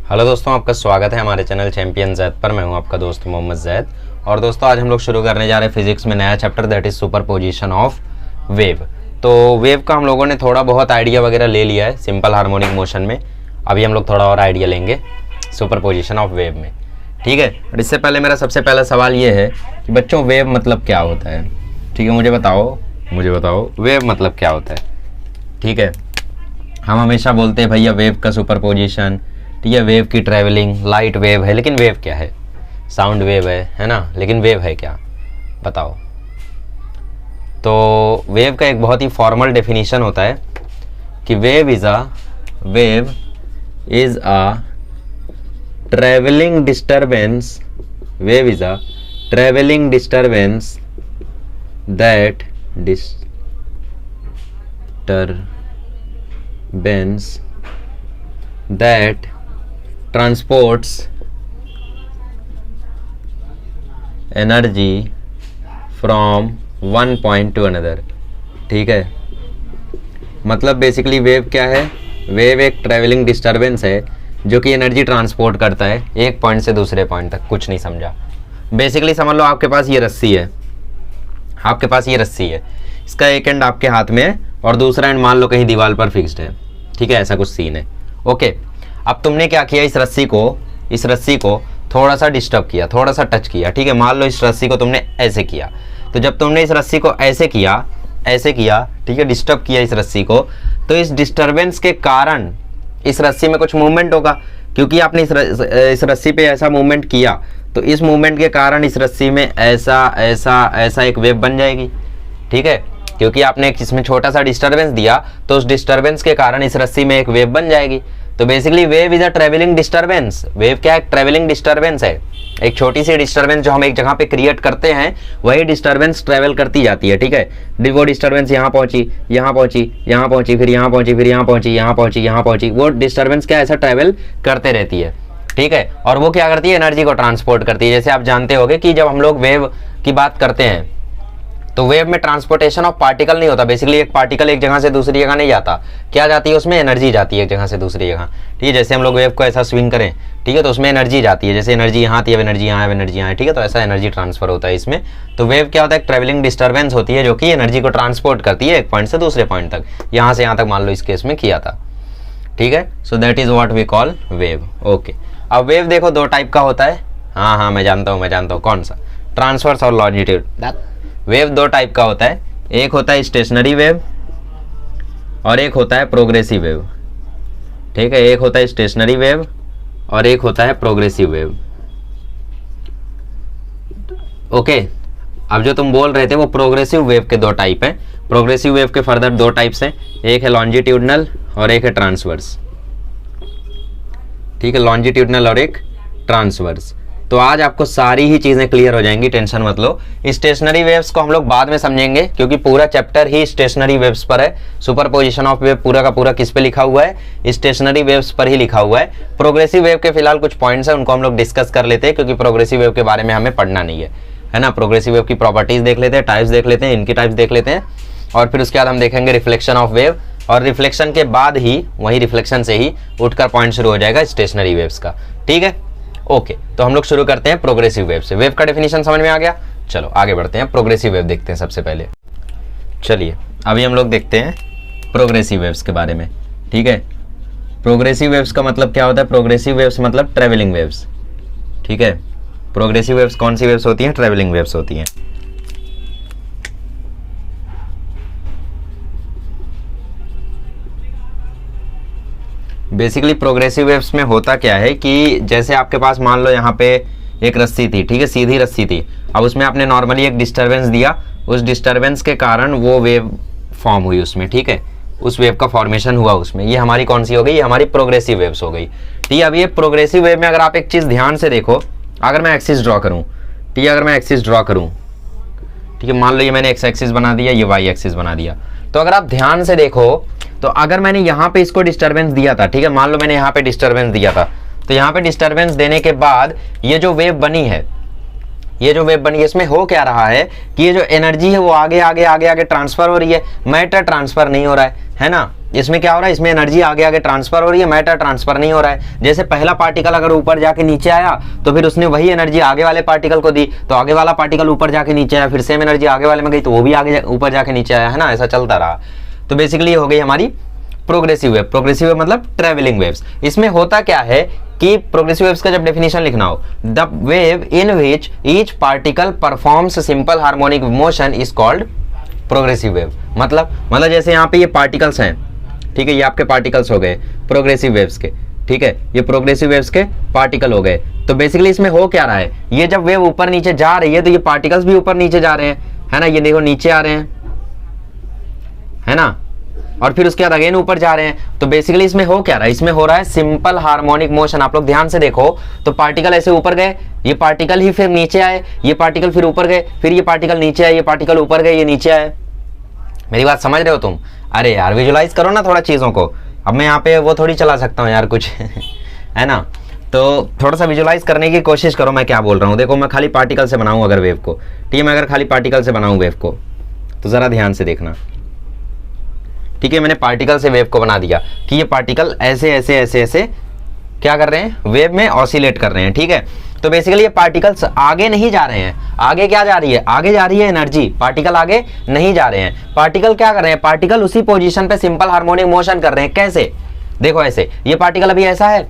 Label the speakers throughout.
Speaker 1: Hello दोस्तों, आपका स्वागत है हमारे चैनल चैंपियन जैद पर। मैं हूं आपका दोस्त मोहम्मद जैद। और दोस्तों आज हम लोग शुरू करने जा रहे हैं फिजिक्स में नया chapter, that is superposition of wave. तो वेव का हम लोगों ने थोड़ा बहुत आइडिया वगैरह ले लिया है सिंपल हार्मोनिक मोशन में। अभी हम लोग थोड़ा और आइडिया लेंगे सुपरपोजिशन ऑफ वेव में, ठीक है। और इससे पहले मेरा सबसे पहला सवाल ये है कि बच्चों वेव मतलब क्या होता है, ठीक है। मुझे बताओ वेव मतलब क्या होता है, ठीक है। हम हमेशा बोलते हैं भैया वेव का सुपरपोजिशन, ठीक है, वेव की ट्रैवलिंग, लाइट वेव है, लेकिन वेव क्या है? साउंड वेव है ना, लेकिन वेव है क्या, बताओ। तो वेव का एक बहुत ही फॉर्मल डेफिनेशन होता है कि wave is a travelling disturbance, wave is a travelling disturbance that transports energy from one point to another, ठीक है। मतलब बेसिकली वेव क्या है? वेव एक ट्रैवलिंग डिस्टर्बेंस है जो कि एनर्जी ट्रांसपोर्ट करता है एक पॉइंट से दूसरे पॉइंट तक। कुछ नहीं समझा। बेसिकली समझ लो आपके पास ये रस्सी है, इसका एक एंड आपके हाथ में है और दूसरा एंड मान लो कहीं दीवार पर फिक्स्ड है, ठीक है। ऐसा कुछ सीन है, ओके। अब तुमने क्या किया, इस रस्सी को थोड़ा सा डिस्टर्ब किया, थोड़ा सा टच किया, ठीक है। मान लो इस रस्सी को तुमने ऐसे किया, तो जब तुमने इस रस्सी को ऐसे किया, ठीक है, डिस्टर्ब किया इस रस्सी को, तो इस डिस्टर्बेंस के कारण इस रस्सी में कुछ मूवमेंट होगा, क्योंकि आपने इस रस्सी पे ऐसा मूवमेंट किया, तो इस मूवमेंट के कारण इस रस्सी में ऐसा एक वेव बन जाएगी, ठीक है। क्योंकि आपने इसमें छोटा सा डिस्टर्बेंस दिया, तो उस डिस्टर्बेंस के कारण इस रस्सी में एक वेव बन जाएगी। तो basically wave is a travelling disturbance. Wave क्या है? ट्रैवलिंग डिस्टर्बेंस है। एक छोटी सी डिस्टर्बेंस जो हम एक जगह पे क्रिएट करते हैं, वही डिस्टर्बेंस ट्रैवल करती जाती है, ठीक है। वो डिस्टर्बेंस यहाँ पहुंची, फिर यहाँ पहुंची। वो डिस्टर्बेंस क्या ऐसा ट्रैवल करते रहती है, ठीक है। और वो क्या करती है? एनर्जी को ट्रांसपोर्ट करती है। जैसे आप जानते होंगे कि जब हम लोग वेव की बात करते हैं तो वेव में ट्रांसपोर्टेशन ऑफ पार्टिकल नहीं होता। बेसिकली एक पार्टिकल एक जगह से दूसरी जगह नहीं जाता। क्या जाती है उसमें? एनर्जी जाती है एक जगह से दूसरी जगह, ठीक है। जैसे हम लोग वेव को ऐसा स्विंग करें, ठीक है, तो उसमें एनर्जी जाती है। जैसे एनर्जी यहाँ आती है, एनर्जी यहाँ है, एनर्जी यहाँ है, ठीक है। तो ऐसा एनर्जी ट्रांसफर होता है इसमें। तो वेव क्या होता है? एक ट्रैवलिंग डिस्टर्बेंस होती है जो कि एनर्जी को ट्रांसपोर्ट करती है एक पॉइंट से दूसरे पॉइंट तक। यहाँ से यहाँ तक मान लो इस केस में किया था, ठीक है। So that is what we call wave, okay. अब वेव देखो दो टाइप का होता है। हाँ मैं जानता हूँ कौन सा? ट्रांसवर्स और लॉन्जिट्यूड। वेव दो टाइप का होता है, एक होता है स्टेशनरी वेव और एक होता है प्रोग्रेसिव वेव, ठीक है। एक होता है स्टेशनरी वेव और एक होता है प्रोग्रेसिव वेव, ओके। अब जो तुम बोल रहे थे वो प्रोग्रेसिव वेव के दो टाइप हैं। प्रोग्रेसिव वेव के फर्दर दो टाइप्स हैं, एक है लॉन्जिट्यूडनल और एक है ट्रांसवर्स, ठीक है। लॉन्जिट्यूडनल और एक ट्रांसवर्स। तो आज आपको सारी ही चीजें क्लियर हो जाएंगी, टेंशन मत लो। स्टेशनरी वेव्स को हम लोग बाद में समझेंगे, क्योंकि पूरा चैप्टर ही स्टेशनरी वेव्स पर है। सुपरपोजिशन ऑफ वेव पूरा का पूरा किस पे लिखा हुआ है? स्टेशनरी वेव्स पर ही लिखा हुआ है। प्रोग्रेसिव वेव के फिलहाल कुछ पॉइंट्स हैं, उनको हम लोग डिस्कस कर लेते हैं, क्योंकि प्रोग्रेसिव वेव के बारे में हमें पढ़ना नहीं है ना। प्रोग्रेसिव वेव की प्रॉपर्टीज देख लेते हैं, टाइप्स देख लेते हैं, इनकी टाइप्स देख लेते हैं, और फिर उसके बाद हम देखेंगे रिफ्लेक्शन ऑफ वेव। और रिफ्लेक्शन के बाद ही, वही रिफ्लेक्शन से ही उठकर पॉइंट शुरू हो जाएगा स्टेशनरी वेव्स का, ठीक है, ओके। तो हम लोग शुरू करते हैं प्रोग्रेसिव वेव से। वेव का डेफिनेशन समझ में आ गया? चलो आगे बढ़ते हैं, प्रोग्रेसिव वेव देखते हैं सबसे पहले। चलिए अभी हम लोग देखते हैं प्रोग्रेसिव वेव्स के बारे में, ठीक है। प्रोग्रेसिव वेव्स का मतलब क्या होता है? प्रोग्रेसिव वेव्स मतलब ट्रेवलिंग वेव्स, ठीक है। प्रोग्रेसिव वेव्स कौन सी वेव्स होती हैं? ट्रेवलिंग वेव्स होती हैं। बेसिकली प्रोग्रेसिव वेव्स में होता क्या है कि जैसे आपके पास मान लो यहाँ पे एक रस्सी थी, ठीक है, सीधी रस्सी थी। अब उसमें आपने नॉर्मली एक डिस्टर्बेंस दिया, उस डिस्टर्बेंस के कारण वो वेव फॉर्म हुई उसमें, ठीक है। उस वेव का फॉर्मेशन हुआ उसमें। ये हमारी कौन सी हो गई? ये हमारी प्रोग्रेसिव वेव्स हो गई, ठीक है। अब ये प्रोग्रेसिव वेव में अगर आप एक चीज ध्यान से देखो, अगर मैं एक्सिस ड्रॉ करूँ, ठीक है, अगर मैं एक्सिस ड्रॉ करूँ, ठीक है, मान लो ये मैंने एक्स एक्सिस बना दिया, ये वाई एक्सिस बना दिया, तो अगर आप ध्यान से देखो तो अगर मैंने यहाँ पे इसको डिस्टर्बेंस दिया था, ठीक है, मान लो मैंने यहाँ पे डिस्टर्बेंस दिया था, तो यहाँ पे डिस्टर्बेंस देने के बाद ये जो वेव बनी है, ये जो वेव बनी है इसमें हो क्या रहा है कि ये जो एनर्जी है वो आगे आगे आगे आगे ट्रांसफर हो रही है, मैटर ट्रांसफर नहीं हो रहा है ना। इसमें क्या हो रहा है, इसमें एनर्जी आगे आगे ट्रांसफर हो रही है, मैटर ट्रांसफर नहीं हो रहा है। जैसे पहला पार्टिकल अगर ऊपर जाके नीचे आया तो फिर उसने वही एनर्जी आगे वाले पार्टिकल को दी, तो आगे वाला पार्टिकल ऊपर जाके नीचे आया, फिर सेम एनर्जी आगे वाले में गई तो वो भी आगे ऊपर जाके नीचे आया, है ना, ऐसा चलता रहा। तो बेसिकली ये हो गई हमारी प्रोग्रेसिव वेव। प्रोग्रेसिव वेव मतलब ट्रेवलिंग वेव्स। इसमें होता क्या है कि प्रोग्रेसिव वेव्स का जब डेफिनेशन लिखना हो, the wave in which each particle performs simple harmonic motion is called progressive wave. मतलब जैसे यहाँ पे ये पार्टिकल्स हैं, ठीक है, ये आपके पार्टिकल्स हो गए प्रोग्रेसिव वेव्स के, ठीक है, ये प्रोग्रेसिव वेव्स के पार्टिकल हो गए। तो बेसिकली इसमें हो क्या रहा है, ये जब वेव ऊपर नीचे जा रही है तो ये पार्टिकल्स भी ऊपर नीचे जा रहे हैं, है ना, ये देखो नीचे आ रहे हैं, है ना, और फिर उसके बाद अगेन ऊपर जा रहे हैं। तो बेसिकली इसमें हो क्या रहा है, इसमें हो रहा है सिंपल हार्मोनिक मोशन। आप लोग ध्यान से देखो तो पार्टिकल ऐसे ऊपर गए, ये पार्टिकल ही फिर नीचे आए, ये पार्टिकल फिर ऊपर गए, फिर ये पार्टिकल नीचे आए, ये पार्टिकल ऊपर गए, ये नीचे आए। मेरी बात समझ रहे हो तुम? अरे यार विजुलाइज करो ना थोड़ा चीज़ों को। अब मैं यहाँ पे वो थोड़ी चला सकता हूँ यार कुछ है ना, तो थोड़ा सा विजुलाइज करने की कोशिश करो मैं क्या बोल रहा हूँ। देखो मैं खाली पार्टिकल से बनाऊँ अगर वेव को, ठीक है, मैं अगर खाली पार्टिकल से बनाऊँ वेव को तो ज़रा ध्यान से देखना, ठीक है। मैंने पार्टिकल से वेव को बना दिया कि ये पार्टिकल ऐसे ऐसे ऐसे ऐसे क्या कर रहे हैं, वेव में ऑसिलेट कर रहे हैं, ठीक है। तो बेसिकली ये पार्टिकल्स आगे नहीं जा रहे हैं, आगे क्या जा रही है, आगे जा रही है एनर्जी, पार्टिकल आगे नहीं जा रहे हैं। पार्टिकल क्या कर रहे हैं, पार्टिकल उसी पोजीशन पे सिंपल हार्मोनिक मोशन कर रहे हैं। कैसे, देखो ऐसे, ये पार्टिकल अभी ऐसा है,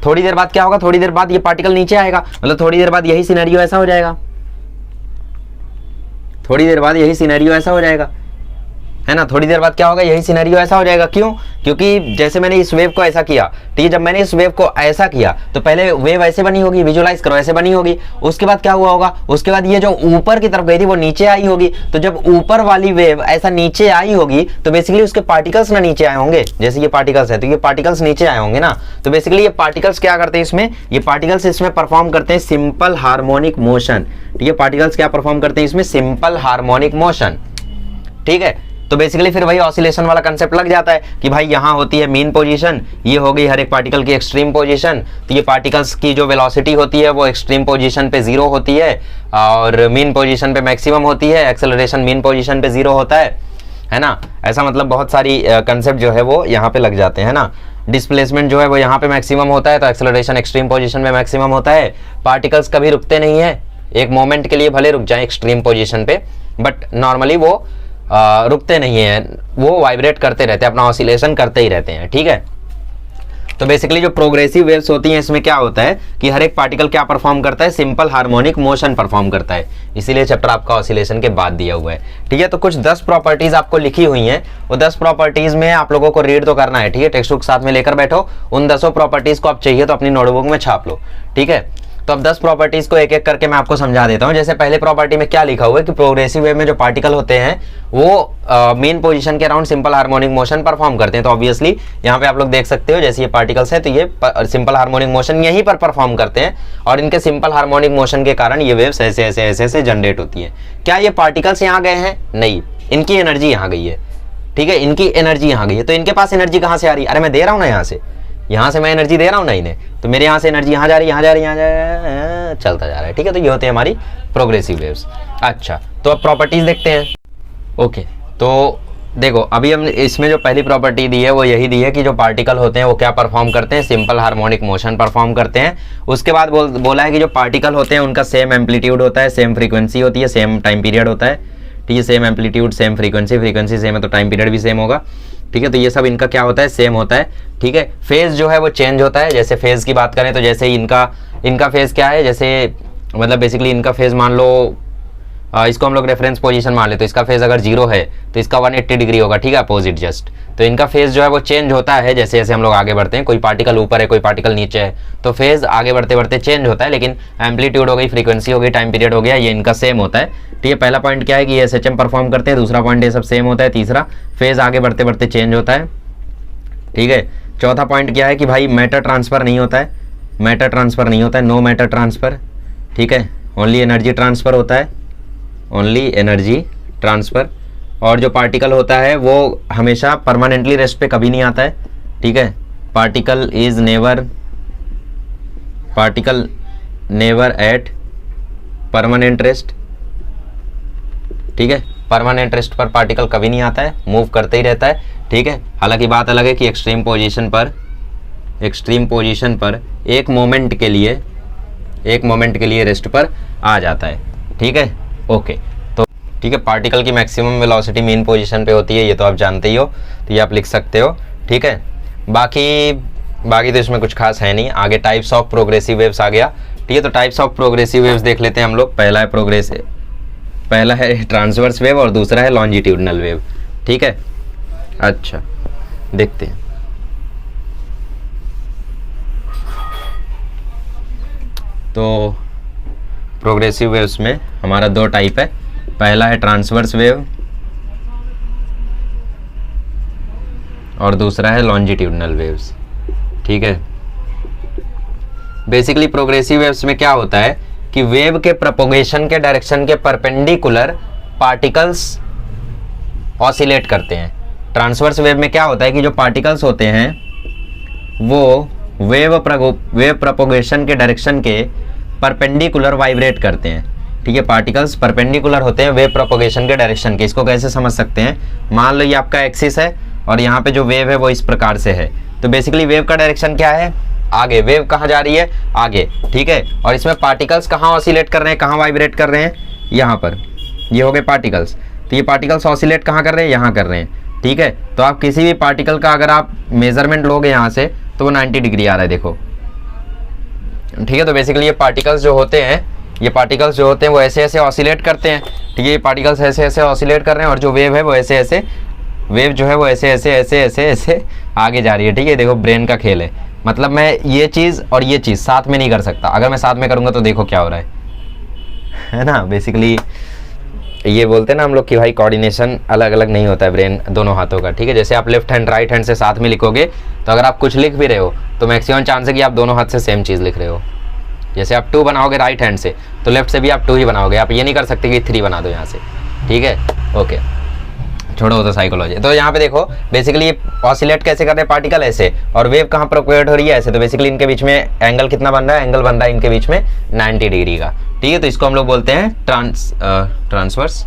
Speaker 1: थोड़ी देर बाद क्या होगा, थोड़ी देर बाद ये पार्टिकल नीचे आएगा, मतलब थोड़ी देर बाद यही सिनेरियो ऐसा हो जाएगा, थोड़ी देर बाद यही सिनेरियो ऐसा हो जाएगा, है ना, थोड़ी देर बाद क्या होगा, यही सिनेरियो ऐसा हो जाएगा। क्यों? क्योंकि जैसे मैंने इस वेव को ऐसा किया, ठीक है, जब मैंने इस वेव को ऐसा किया तो पहले वेव ऐसे बनी होगी, विजुलाइज करो, ऐसे बनी होगी। उसके बाद क्या हुआ होगा, उसके बाद ये जो ऊपर की तरफ गई थी वो नीचे आई होगी। तो जब ऊपर वाली वेव ऐसा नीचे आई होगी तो बेसिकली उसके पार्टिकल्स ना नीचे आए होंगे, जैसे ये पार्टिकल्स है तो ये पार्टिकल्स नीचे आए होंगे ना। तो बेसिकली ये पार्टिकल्स क्या करते हैं इसमें, ये पार्टिकल्स इसमें परफॉर्म करते हैं सिंपल हार्मोनिक मोशन, ठीक है, पार्टिकल्स क्या परफॉर्म करते हैं इसमें, सिंपल हार्मोनिक मोशन, ठीक है। तो बेसिकली फिर वही ऑसिलेशन वाला कंसेप्ट लग जाता है कि भाई यहाँ होती है मीन पोजीशन, ये हो गई हर एक पार्टिकल की एक्सट्रीम पोजीशन। तो ये पार्टिकल्स की जो वेलोसिटी होती है वो एक्सट्रीम पोजीशन पे 0 होती है और मीन पोजीशन पे मैक्सिमम होती है, एक्सेलरेशन मीन पोजीशन पे 0 होता है ना। ऐसा मतलब बहुत सारी कंसेप्ट जो है वो यहाँ पे लग जाते हैं ना। डिस्प्लेसमेंट जो है वो यहाँ पे मैक्सिमम होता है तो एक्सेलरेशन एक्सट्रीम पोजीशन में मैक्सिमम होता है। पार्टिकल्स कभी रुकते नहीं है, एक मोमेंट के लिए भले रुक जाए एक्सट्रीम पोजीशन पे, बट नॉर्मली वो रुकते नहीं है, वो वाइब्रेट करते रहते हैं, अपना ऑसिलेशन करते ही रहते हैं, ठीक है। तो बेसिकली जो प्रोग्रेसिव वेव्स होती हैं इसमें क्या होता है कि हर एक पार्टिकल क्या परफॉर्म करता है, सिंपल हार्मोनिक मोशन परफॉर्म करता है। इसीलिए चैप्टर आपका ऑसिलेशन के बाद दिया हुआ है, ठीक है। तो कुछ 10 प्रॉपर्टीज आपको लिखी हुई हैं, वो 10 प्रॉपर्टीज में आप लोगों को रीड तो करना है, ठीक है। टेक्स्ट बुक साथ में लेकर बैठो, उन 10 प्रॉपर्टीज को आप चाहिए तो अपनी नोटबुक में छाप लो, ठीक है। तो अब 10 प्रॉपर्टीज को एक एक करके मैं आपको समझा देता हूं। जैसे पहले प्रॉपर्टी में क्या लिखा हुआ है कि प्रोग्रेसिव वेव में जो पार्टिकल होते हैं वो मेन पोजीशन के around simple harmonic motion perform करते हैं। तो ऑब्वियसली यहाँ पे आप लोग देख सकते हो जैसे ये पार्टिकल्स है तो ये सिंपल हार्मोनिक मोशन यहीं पर परफॉर्म करते हैं और इनके सिंपल हार्मोनिक मोशन के कारण ये वेव्स ऐसे ऐसे ऐसे ऐसे जनरेट होती है। क्या ये पार्टिकल्स यहाँ गए हैं? नहीं, इनकी एनर्जी यहाँ गई है, ठीक है, इनकी एनर्जी यहाँ गई है। तो इनके पास एनर्जी कहाँ से आ रही है? अरे मैं दे रहा हूँ ना, यहाँ से मैं एनर्जी दे रहा हूँ ना इन्हें, तो मेरे यहाँ से एनर्जी यहाँ जा रही है, यहाँ जा रही है, यहाँ जा रही है, चलता जा रहा है, ठीक है। तो ये होते हैं हमारी प्रोग्रेसिव वेव्स। अच्छा, तो अब प्रॉपर्टीज देखते हैं। ओके, तो देखो अभी हम इसमें जो पहली प्रॉपर्टी दी है वो यही दी है कि जो पार्टिकल होते हैं वो क्या परफॉर्म करते हैं, सिंपल हार्मोनिक मोशन परफॉर्म करते हैं। उसके बाद बोला है कि जो पार्टिकल होते हैं उनका सेम एम्पलीट्यूड होता है, सेम फ्रीक्वेंसी होती है, सेम टाइम पीरियड होता है, ठीक है। Same amplitude same frequency, frequency same है तो टाइम पीरियड भी सेम होगा, ठीक है। तो ये सब इनका क्या होता है, सेम होता है, ठीक है। फेज जो है वो चेंज होता है। जैसे फेज की बात करें तो जैसे इनका फेज क्या है, जैसे मतलब बेसिकली इनका फेज मान लो इसको हम लोग रेफरेंस पोजीशन मान ले तो इसका फेज अगर 0 है तो इसका 180 डिग्री होगा, ठीक है, अपोजिट जस्ट। तो इनका फेज जो है वो चेंज होता है जैसे जैसे हम लोग आगे बढ़ते हैं। कोई पार्टिकल ऊपर है, कोई पार्टिकल नीचे है, तो फेज आगे बढ़ते बढ़ते चेंज होता है। लेकिन एम्पलीट्यूड हो गई, फ्रीक्वेंसी हो गई, टाइम पीरियड हो गया, ये इनका सेम होता है, ठीक है। पहला पॉइंट क्या है कि ये SHM परफॉर्म करते हैं, दूसरा पॉइंट ये सब सेम होता है, तीसरा फेज आगे बढ़ते बढ़ते चेंज होता है, ठीक है। चौथा पॉइंट क्या है कि भाई मैटर ट्रांसफर नहीं होता है, मैटर ट्रांसफर नहीं होता है, नो मैटर ट्रांसफर, ठीक है। ओनली एनर्जी ट्रांसफर होता है, ओनली एनर्जी ट्रांसफर। और जो पार्टिकल होता है वो हमेशा परमानेंटली रेस्ट पे कभी नहीं आता है, ठीक है। Particle never at permanent rest, ठीक है। परमानेंट रेस्ट पर पार्टिकल कभी नहीं आता है, मूव करते ही रहता है, ठीक है। हालांकि बात अलग है कि एक्सट्रीम पोजीशन पर एक मोमेंट के लिए रेस्ट पर आ जाता है, ठीक है। ओके, तो ठीक है, पार्टिकल की मैक्सिमम वेलोसिटी मीन पोजीशन पे होती है, ये तो आप जानते ही हो, तो ये आप लिख सकते हो, ठीक है। बाकी तो इसमें कुछ खास है नहीं। आगे टाइप्स ऑफ प्रोग्रेसिव वेव्स आ गया, ठीक है। तो टाइप्स ऑफ प्रोग्रेसिव वेव्स देख लेते हैं हम लोग। पहला है ट्रांसवर्स वेव और दूसरा है लॉन्जिट्यूडनल वेव, ठीक है। अच्छा, देखते हैं। तो प्रोग्रेसिव वेव्स में हमारा दो टाइप है। पहला है ट्रांसवर्स वेव और दूसरा है लॉन्जिट्यूडनल वेव्स, ठीक है। बेसिकली प्रोग्रेसिव वेव्स में क्या होता है कि वेव के प्रोपगेशन के डायरेक्शन के परपेंडिकुलर पार्टिकल्स ऑसिलेट करते हैं। ट्रांसवर्स वेव में क्या होता है कि जो पार्टिकल्स होते हैं वो वेव प्रोपगेशन के डायरेक्शन के परपेंडिकुलर वाइब्रेट करते हैं, ठीक है। पार्टिकल्स परपेंडिकुलर होते हैं वेव प्रोपगेशन के डायरेक्शन के। इसको कैसे समझ सकते हैं, मान लो ये आपका एक्सिस है और यहाँ पे जो वेव है वो इस प्रकार से है, तो बेसिकली वेव का डायरेक्शन क्या है, आगे। वेव कहाँ जा रही है, आगे, ठीक है। और इसमें पार्टिकल्स कहाँ ऑसिलेट कर रहे हैं, कहाँ वाइब्रेट कर रहे हैं, यहाँ पर। ये हो गए पार्टिकल्स, तो ये पार्टिकल्स ऑसिलेट कहाँ कर रहे हैं, यहाँ कर रहे हैं, ठीक है। तो आप किसी भी पार्टिकल का अगर आप मेजरमेंट लोगे यहाँ से तो वो 90 डिग्री आ रहा है, देखो, ठीक है। तो बेसिकली ये पार्टिकल्स जो होते हैं वो ऐसे ऐसे ऑसिलेट करते हैं, ठीक है। ये पार्टिकल्स ऐसे ऐसे ऑसिलेट कर रहे हैं और जो वेव है वो ऐसे ऐसे ऐसे आगे जा रही है, ठीक है। देखो ब्रेन का खेल है, मतलब मैं ये चीज़ और ये चीज़ साथ में नहीं कर सकता। अगर मैं साथ में करूँगा तो देखो क्या हो रहा है ना। बेसिकली ये बोलते हैं ना हम लोग कि भाई कोऑर्डिनेशन अलग अलग नहीं होता है ब्रेन दोनों हाथों का, ठीक है। जैसे आप लेफ्ट हैंड राइट हैंड से साथ में लिखोगे तो अगर आप कुछ लिख भी रहे हो तो मैक्सिमम चांस है कि आप दोनों हाथ से सेम चीज़ लिख रहे हो। जैसे आप 2 बनाओगे राइट हैंड से तो लेफ्ट से भी आप 2 ही बनाओगे, आप ये नहीं कर सकते कि 3 बना दो यहाँ से, ठीक है। ओके, छोड़ो तो साइकोलॉजी। तो यहाँ पे देखो बेसिकली ये ऑसिलेट कैसे कर रहे हैं पार्टिकल ऐसे, और वेव कहाँ प्रोपेगेट हो रही है ऐसे। तो बेसिकली इनके बीच में एंगल कितना बन रहा है, एंगल बन रहा है इनके बीच में 90 डिग्री का, ठीक है। तो इसको हम लोग बोलते हैं ट्रांसवर्स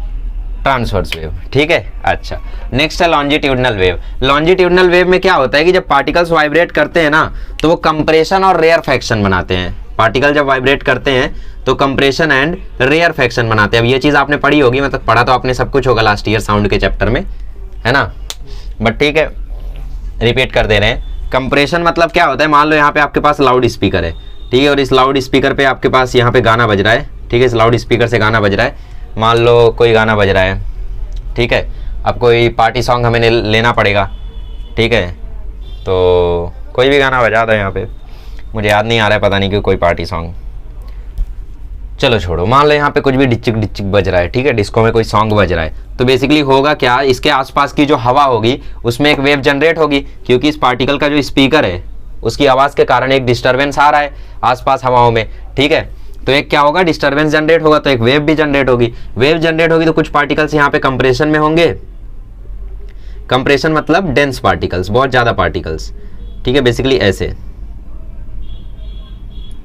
Speaker 1: वेव, ठीक है। अच्छा, नेक्स्ट है लॉन्जिट्यूडनल वेव। लॉन्जिट्यूडनल वेव में क्या होता है कि जब पार्टिकल्स वाइब्रेट करते हैं ना तो वो कंप्रेशन और रेयरफैक्शन बनाते हैं। पार्टिकल जब वाइब्रेट करते हैं तो कंप्रेशन एंड रेयरफैक्शन बनाते हैं। अब ये चीज़ आपने पढ़ी होगी, मतलब पढ़ा तो आपने सब कुछ होगा लास्ट ईयर साउंड के चैप्टर में, है ना, बट ठीक है रिपीट कर दे रहे हैं। कंप्रेशन मतलब क्या होता है, मान लो यहाँ पे आपके पास लाउड स्पीकर है, ठीक है, और इस लाउड स्पीकर पे आपके पास यहाँ पे गाना बज रहा है, ठीक है। इस लाउड स्पीकर से गाना बज रहा है, मान लो कोई गाना बज रहा है, ठीक है। अब कोई पार्टी सॉन्ग हमें लेना पड़ेगा, ठीक है। तो कोई भी गाना बजा दो यहाँ पे, मुझे याद नहीं आ रहा है, पता नहीं क्यों कोई पार्टी सॉन्ग, चलो छोड़ो। मान लो यहाँ पे कुछ भी डिचिक डिचिक बज रहा है, ठीक है, डिस्को में कोई सॉन्ग बज रहा है। तो बेसिकली होगा क्या, इसके आसपास की जो हवा होगी उसमें एक वेव जनरेट होगी, क्योंकि इस पार्टिकल का जो स्पीकर है उसकी आवाज़ के कारण एक डिस्टर्बेंस आ रहा है आसपास हवाओं में, ठीक है। तो एक क्या होगा, डिस्टर्बेंस जनरेट होगा, तो एक वेव भी जनरेट होगी। वेव जनरेट होगी तो कुछ पार्टिकल्स यहाँ पे कंप्रेशन में होंगे। कंप्रेशन मतलब डेंस पार्टिकल्स, बहुत ज़्यादा पार्टिकल्स, ठीक है, बेसिकली ऐसे,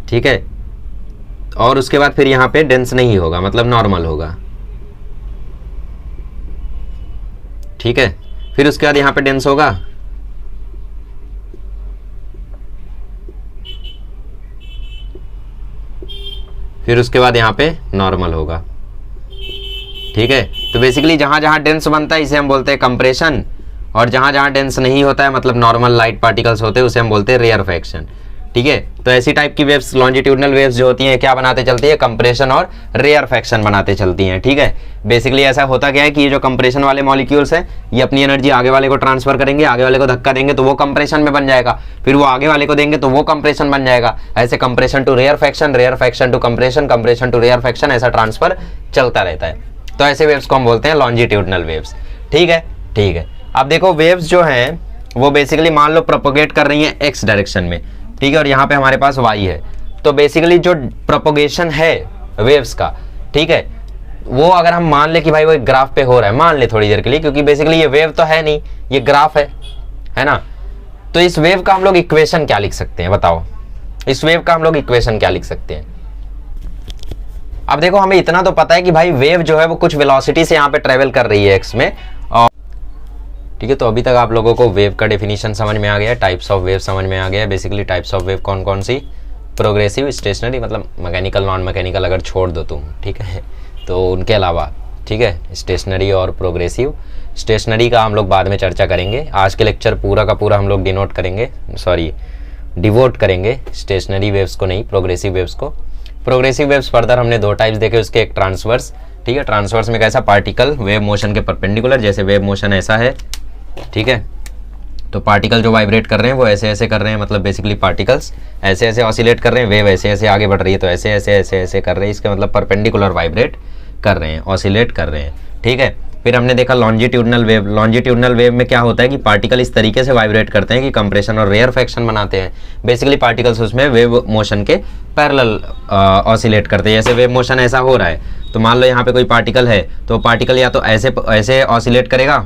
Speaker 1: ठीक है। और उसके बाद फिर यहाँ पे डेंस नहीं होगा, मतलब नॉर्मल होगा, ठीक है। फिर उसके बाद यहाँ पे डेंस होगा, फिर उसके बाद यहाँ पे नॉर्मल होगा, ठीक है। तो बेसिकली जहाँ जहाँ डेंस बनता है इसे हम बोलते हैं कंप्रेशन, और जहाँ जहाँ डेंस नहीं होता है मतलब नॉर्मल लाइट पार्टिकल्स होते हैं उसे हम बोलते हैं रेयरफैक्शन, ठीक है। तो ऐसी टाइप की वेव्स, लॉन्जिट्यूडनल वेव्स जो होती हैं क्या बनाते चलती है, कंप्रेशन और रेयरफैक्शन बनाते चलती हैं, ठीक है। बेसिकली ऐसा होता क्या है कि ये जो कंप्रेशन वाले मॉलिक्यूल्स हैं ये अपनी एनर्जी आगे वाले को ट्रांसफर करेंगे, आगे वाले को धक्का देंगे तो वो कंप्रेशन में बन जाएगा, फिर वो आगे वाले को देंगे तो वो कंप्रेशन बन जाएगा। ऐसे compression to rarefaction, rarefaction to compression, compression to rarefaction, ऐसा ट्रांसफर चलता रहता है। तो ऐसे वेव्स को हम बोलते हैं लॉन्जिट्यूडनल वेव्स, ठीक है, ठीक है। अब देखो वेव्स जो हैं वो बेसिकली मान लो प्रोपोगेट कर रही हैं एक्स डायरेक्शन में, ठीक है, और यहाँ पे हमारे पास वाई है। तो बेसिकली जो प्रोपोगेशन है वेव्स का, ठीक है, वो अगर हम मान ले कि भाई वो एक ग्राफ पे हो रहा है, मान ले थोड़ी देर के लिए, क्योंकि बेसिकली ये वेव तो है नहीं, ये ग्राफ है ना। तो इस वेव का हम लोग इक्वेशन क्या लिख सकते हैं, बताओ, इस वेव का हम लोग इक्वेशन क्या लिख सकते हैं। अब देखो हमें इतना तो पता है कि भाई वेव जो है वो कुछ वेलोसिटी से यहाँ पे ट्रेवल कर रही है एक्स में। और ठीक है, तो अभी तक आप लोगों को वेव का डेफिनेशन समझ में आ गया, टाइप्स ऑफ वेव समझ में आ गया। बेसिकली टाइप्स ऑफ वेव कौन कौन सी, प्रोग्रेसिव, स्टेशनरी मतलब मैकेनिकल, नॉन मैकेनिकल अगर छोड़ दो तुम, ठीक है, तो उनके अलावा, ठीक है, स्टेशनरी और प्रोग्रेसिव। स्टेशनरी का हम लोग बाद में चर्चा करेंगे, आज के लेक्चर पूरा का पूरा हम लोग डिवोट करेंगे स्टेशनरी वेव्स को, नहीं प्रोग्रेसिव वेव्स को। प्रोग्रेसिव वेव्स फर्दर हमने दो टाइप्स देखे, उसके एक ट्रांसवर्स, ठीक है, ट्रांसवर्स में कैसा, पार्टिकल वेव मोशन के परपेंडिकुलर, जैसे वेव मोशन ऐसा है, ठीक है, तो पार्टिकल जो वाइब्रेट कर रहे हैं वो ऐसे ऐसे कर रहे हैं, मतलब बेसिकली पार्टिकल्स ऐसे ऐसे ऑसिलेट कर रहे हैं, वेव ऐसे ऐसे आगे बढ़ रही है तो ऐसे ऐसे ऐसे ऐसे कर रहे हैं, इसका मतलब परपेंडिकुलर वाइब्रेट कर रहे हैं, ऑसिलेट कर रहे हैं, ठीक है। फिर हमने देखा लॉन्जिट्यूडनल वेव। लॉन्जिट्यूडनल वेव में क्या होता है कि पार्टिकल इस तरीके से वाइब्रेट करते हैं कि कंप्रेशन और रेयरफेक्शन बनाते हैं। बेसिकली पार्टिकल्स उसमें वेव मोशन के पैरेलल ऑसिलेट करते हैं। जैसे वेव मोशन ऐसा हो रहा है तो मान लो यहाँ पे कोई पार्टिकल है, तो पार्टिकल या तो ऐसे ऐसे ऑसिलेट करेगा,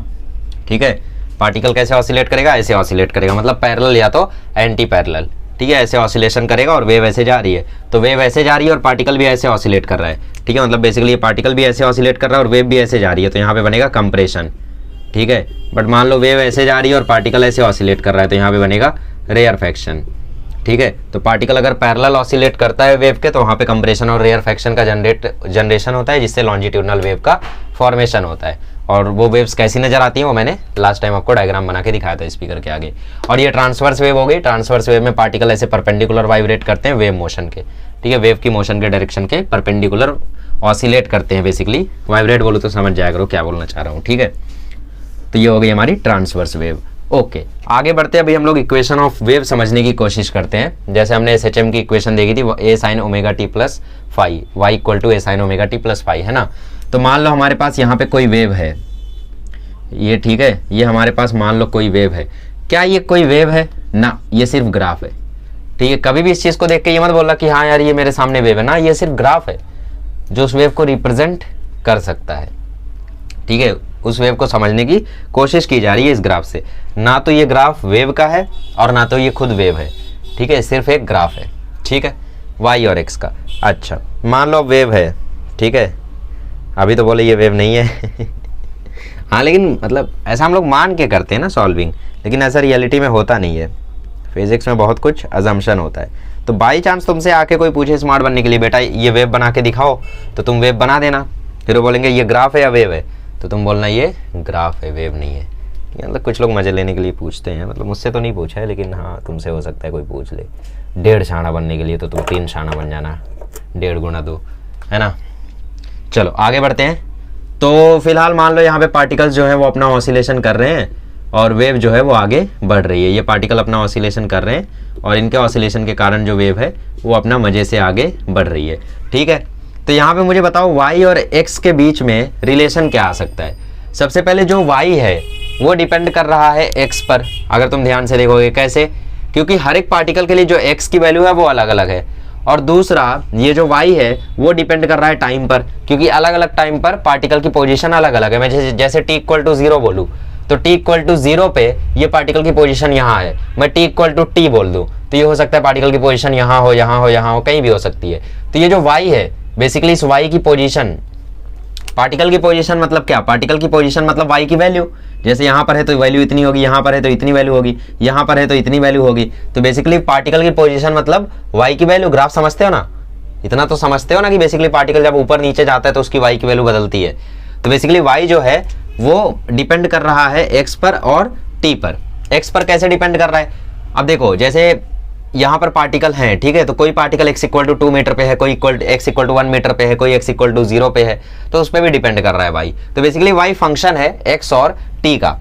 Speaker 1: ठीक है, पार्टिकल कैसे ऑसिलेट करेगा, ऐसे ऑसिलेट करेगा, मतलब पैरेलल या तो एंटी पैरेलल, ठीक है, ऐसे ऑसिलेशन करेगा और वेव ऐसे जा रही है, तो वेव ऐसे जा रही है और पार्टिकल भी ऐसे ऑसिलेट कर रहा है, ठीक है, मतलब बेसिकली ये पार्टिकल भी ऐसे ऑसिलेट कर रहा है और वेव भी ऐसे जा रही है, तो यहाँ पे बनेगा कंप्रेशन, ठीक है। बट मान लो वेव ऐसे जा रही है और पार्टिकल ऐसे ऑसिलेट कर रहा है, तो यहाँ पे बनेगा रेयरफेक्शन, ठीक है। तो पार्टिकल अगर पैरेलल ऑसिलेट करता है वेव के, तो वहाँ पे कंप्रेशन और रेयरफेक्शन का जनरेशन होता है, जिससे लॉन्जिट्यूडनल वेव का फॉर्मेशन होता है। और वो वेव्स कैसी नजर आती हैं वो मैंने लास्ट टाइम आपको डायग्राम बना के दिखाया था स्पीकर के आगे। और ये ट्रांसवर्स वेव हो गई। ट्रांसवर्स वेव में पार्टिकल ऐसे परपेंडिकुलर वाइब्रेट करते हैं वेव मोशन के, ठीक है, वेव की मोशन के डायरेक्शन के परपेंडिकुलर ऑसिलेट करते हैं। बेसिकली वाइब्रेट बोलो तो समझ जाया करो क्या बोलना चाह रहा हूँ, ठीक है। तो ये हो गई हमारी ट्रांसवर्स वेव। ओके, आगे बढ़ते हैं। अभी हम लोग इक्वेशन ऑफ वेव समझने की कोशिश करते हैं। जैसे हमने SHM की इक्वेशन देखी थी, a sine omega T plus phi, y equal to A sine omega T plus phi, है ना। तो मान लो हमारे पास यहाँ पे कोई वेव है, ये ठीक है, ये हमारे पास मान लो कोई वेव है। क्या ये कोई वेव है? ना, ये सिर्फ ग्राफ है, ठीक है। कभी भी इस चीज को देख के ये मत बोलना कि हाँ यार ये मेरे सामने वेव है, ना, ये सिर्फ ग्राफ है जो उस वेव को रिप्रेजेंट कर सकता है, ठीक है। उस वेव को समझने की कोशिश की जा रही है इस ग्राफ से। ना तो ये ग्राफ वेव का है और ना तो ये खुद वेव है, ठीक है, सिर्फ एक ग्राफ है, ठीक है, वाई और एक्स का। अच्छा, मान लो वेव है, ठीक है, अभी तो बोले ये वेव नहीं है हाँ, लेकिन मतलब ऐसा हम लोग मान के करते हैं ना सॉल्विंग, लेकिन ऐसा रियलिटी में होता नहीं है। फिजिक्स में बहुत कुछ अजम्पशन होता है। तो बाई चांस तुमसे आके कोई पूछे स्मार्ट बनने के लिए, बेटा ये वेव बना के दिखाओ, तो तुम वेव बना देना। फिर वो बोलेंगे ये ग्राफ है या वेव है, तो तुम बोलना ये ग्राफ है, वेव नहीं है। मतलब कुछ लोग मजे लेने के लिए पूछते हैं, मतलब मुझसे तो नहीं पूछा है, लेकिन हाँ तुमसे हो सकता है कोई पूछ ले। 1.5 शाना बनने के लिए तो तुम 3 शाना बन जाना, 1.5 गुणा 2, है ना। चलो आगे बढ़ते हैं। तो फिलहाल मान लो यहाँ पे पार्टिकल्स जो है वो अपना ऑसिलेशन कर रहे हैं और वेव जो है वो आगे बढ़ रही है। ये पार्टिकल अपना ऑसिलेशन कर रहे हैं और इनके ऑसिलेशन के कारण जो वेव है वो अपना मजे से आगे बढ़ रही है, ठीक है। तो यहाँ पे मुझे बताओ y और x के बीच में रिलेशन क्या आ सकता है। सबसे पहले जो y है वो डिपेंड कर रहा है x पर, अगर तुम ध्यान से देखोगे। कैसे? क्योंकि हर एक पार्टिकल के लिए जो x की वैल्यू है वो अलग अलग है। और दूसरा ये जो y है वो डिपेंड कर रहा है टाइम पर, क्योंकि अलग अलग टाइम पर पार्टिकल की पोजीशन अलग अलग है। मैं जैसे t इक्वल टू 0 बोलूँ तो t इक्वल टू 0 पे ये पार्टिकल की पोजीशन यहाँ है। मैं t इक्वल टू t बोल दूँ तो ये हो सकता है पार्टिकल की पोजीशन यहाँ हो, यहाँ हो, यहाँ हो, कहीं भी हो सकती है। तो ये जो y है बेसिकली इस y की पोजीशन, पार्टिकल की पोजीशन मतलब क्या? पार्टिकल की पोजीशन मतलब y की वैल्यू। जैसे यहाँ पर है तो वैल्यू इतनी होगी, यहाँ पर है तो इतनी वैल्यू होगी, यहाँ पर है तो इतनी वैल्यू होगी। तो बेसिकली पार्टिकल की पोजीशन मतलब y की वैल्यू। ग्राफ समझते हो ना? इतना तो समझते हो ना कि बेसिकली पार्टिकल जब ऊपर नीचे जाता है तो उसकी y की वैल्यू बदलती है। तो बेसिकली y जो है वो डिपेंड कर रहा है x पर और t पर। x पर कैसे डिपेंड कर रहा है? अब देखो, जैसे यहाँ पर पार्टिकल हैं, ठीक है, तो कोई particle x equal to 2 metre पे है, कोई x इक्वल टू 1 मीटर पे है, कोई x इक्वल टू 0 पे है, तो उस पर भी डिपेंड कर रहा है y। तो बेसिकली y फंक्शन है x और t का,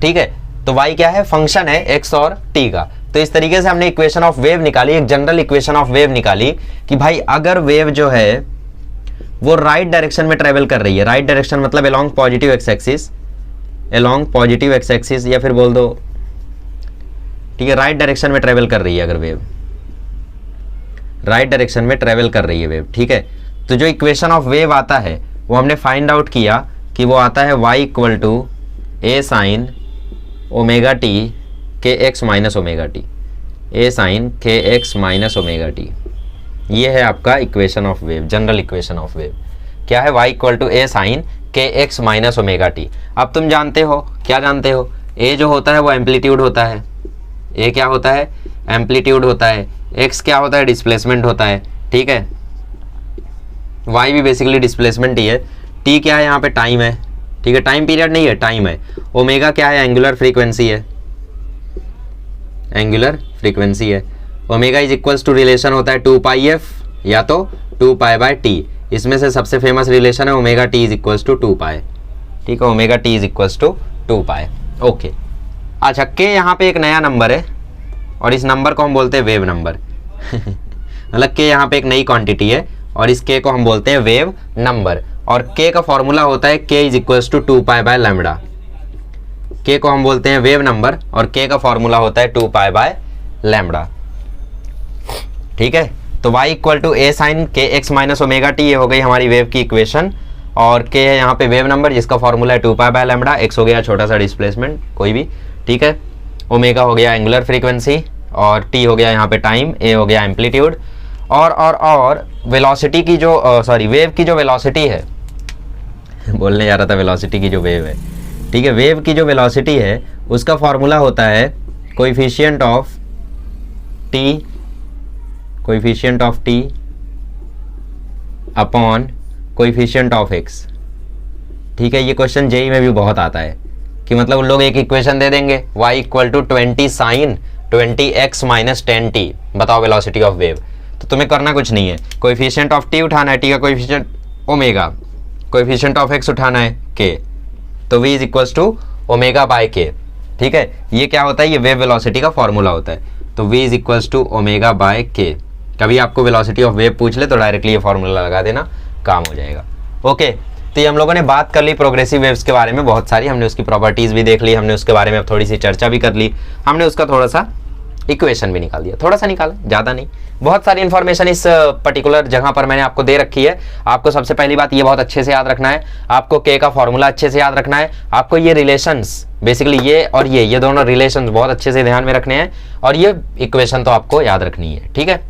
Speaker 1: ठीक है। तो y क्या है? फंक्शन है x और t का। तो इस तरीके से हमने इक्वेशन ऑफ वेव निकाली, एक जनरल इक्वेशन ऑफ वेव निकाली कि भाई अगर वेव जो है वो राइट डायरेक्शन में ट्रेवल कर रही है, राइट डायरेक्शन मतलब along positive x axis, along positive x axis, या फिर बोल दो, ठीक है, राइट डायरेक्शन में ट्रेवल कर रही है, अगर वेव राइट डायरेक्शन में ट्रेवल कर रही है वेव, ठीक है, तो जो इक्वेशन ऑफ वेव आता है वो हमने फाइंड आउट किया कि वो आता है y equal to A sine omega T के x minus omega t, A sine के एक्स माइनस ओमेगा टी, ये है आपका equation of wave, general equation of wave. क्या है? y equal to A sine के एक्स माइनस ओमेगा टी। अब तुम जानते हो, क्या जानते हो? a जो होता है वो एम्पलीट्यूड होता है, a क्या होता है? एम्पलीट्यूड होता है। x क्या होता है? डिस्प्लेसमेंट होता है, ठीक है। y भी बेसिकली डिस्प्लेसमेंट ही है। t क्या है? यहाँ पे टाइम है, ठीक है, टाइम पीरियड नहीं है, टाइम है। ओमेगा क्या है? एंगुलर फ्रीक्वेंसी है, एंगुलर फ्रीक्वेंसी है। Omega is equals to relation होता है 2πf या तो 2π/t। इसमें से सबसे फेमस रिलेशन है omega t is equals to 2π, ठीक है, omega t is equals to 2π। Okay, अच्छा के यहाँ पे एक नया नंबर है और इस नंबर को हम बोलते हैं वेव नंबर। मतलब के यहाँ पे एक नई क्वांटिटी है और इस के को हम बोलते हैं वेव नंबर। और के का फॉर्मूला होता है के इज इक्वल्स टू 2π/λ। के को हम बोलते हैं वेव नंबर और के का फॉर्मूला होता है 2π/λ, ठीक है। तो y equal to A sine के एक्स माइनस ओमेगा टी, ये हो गई हमारी वेव की इक्वेशन। और के है यहाँ पे वेव नंबर जिसका फॉर्मूला है 2π/λ। एक्स हो गया छोटा सा डिस्प्लेसमेंट कोई भी, ठीक है। ओमेगा हो गया एंगुलर फ्रीक्वेंसी और टी हो गया यहाँ पे टाइम, ए हो गया एम्पलीट्यूड। और वेलोसिटी की जो सॉरी वेव की जो वेलोसिटी है, बोलने जा रहा था वेलोसिटी की जो वेव है, ठीक है, वेव की जो वेलोसिटी है उसका फॉर्मूला होता है coefficient of T, coefficient of T upon coefficient of x, ठीक है। ये क्वेश्चन जेई में भी बहुत आता है कि मतलब उन लोग एक इक्वेशन दे देंगे y equal to 20 sine 20x minus 10t, बताओ वेलोसिटी ऑफ वेव। तो तुम्हें करना कुछ नहीं है, कोएफिशिएंट ऑफ t उठाना है, t का coefficient omega, coefficient of x उठाना है k, तो v is equals to omega by k, ठीक है। ये क्या होता है? ये वेव वेलोसिटी का फॉर्मूला होता है। तो v is equals to omega by k। कभी आपको वेलोसिटी ऑफ वेव पूछ ले तो डायरेक्टली ये फॉर्मूला लगा देना, काम हो जाएगा। ओके, तो ये हम लोगों ने बात कर ली प्रोग्रेसिव वेव्स के बारे में बहुत सारी, हमने उसकी प्रॉपर्टीज भी देख ली, हमने उसके बारे में थोड़ी सी चर्चा भी कर ली, हमने उसका थोड़ा सा इक्वेशन भी निकाल दिया, थोड़ा सा निकाला, ज़्यादा नहीं। बहुत सारी इन्फॉर्मेशन इस पर्टिकुलर जगह पर मैंने आपको दे रखी है। आपको सबसे पहली बात ये बहुत अच्छे से याद रखना है, आपको के का फॉर्मूला अच्छे से याद रखना है, आपको ये रिलेशंस बेसिकली ये और ये दोनों रिलेशंस बहुत अच्छे से ध्यान में रखने हैं और ये इक्वेशन तो आपको याद रखनी है, ठीक है।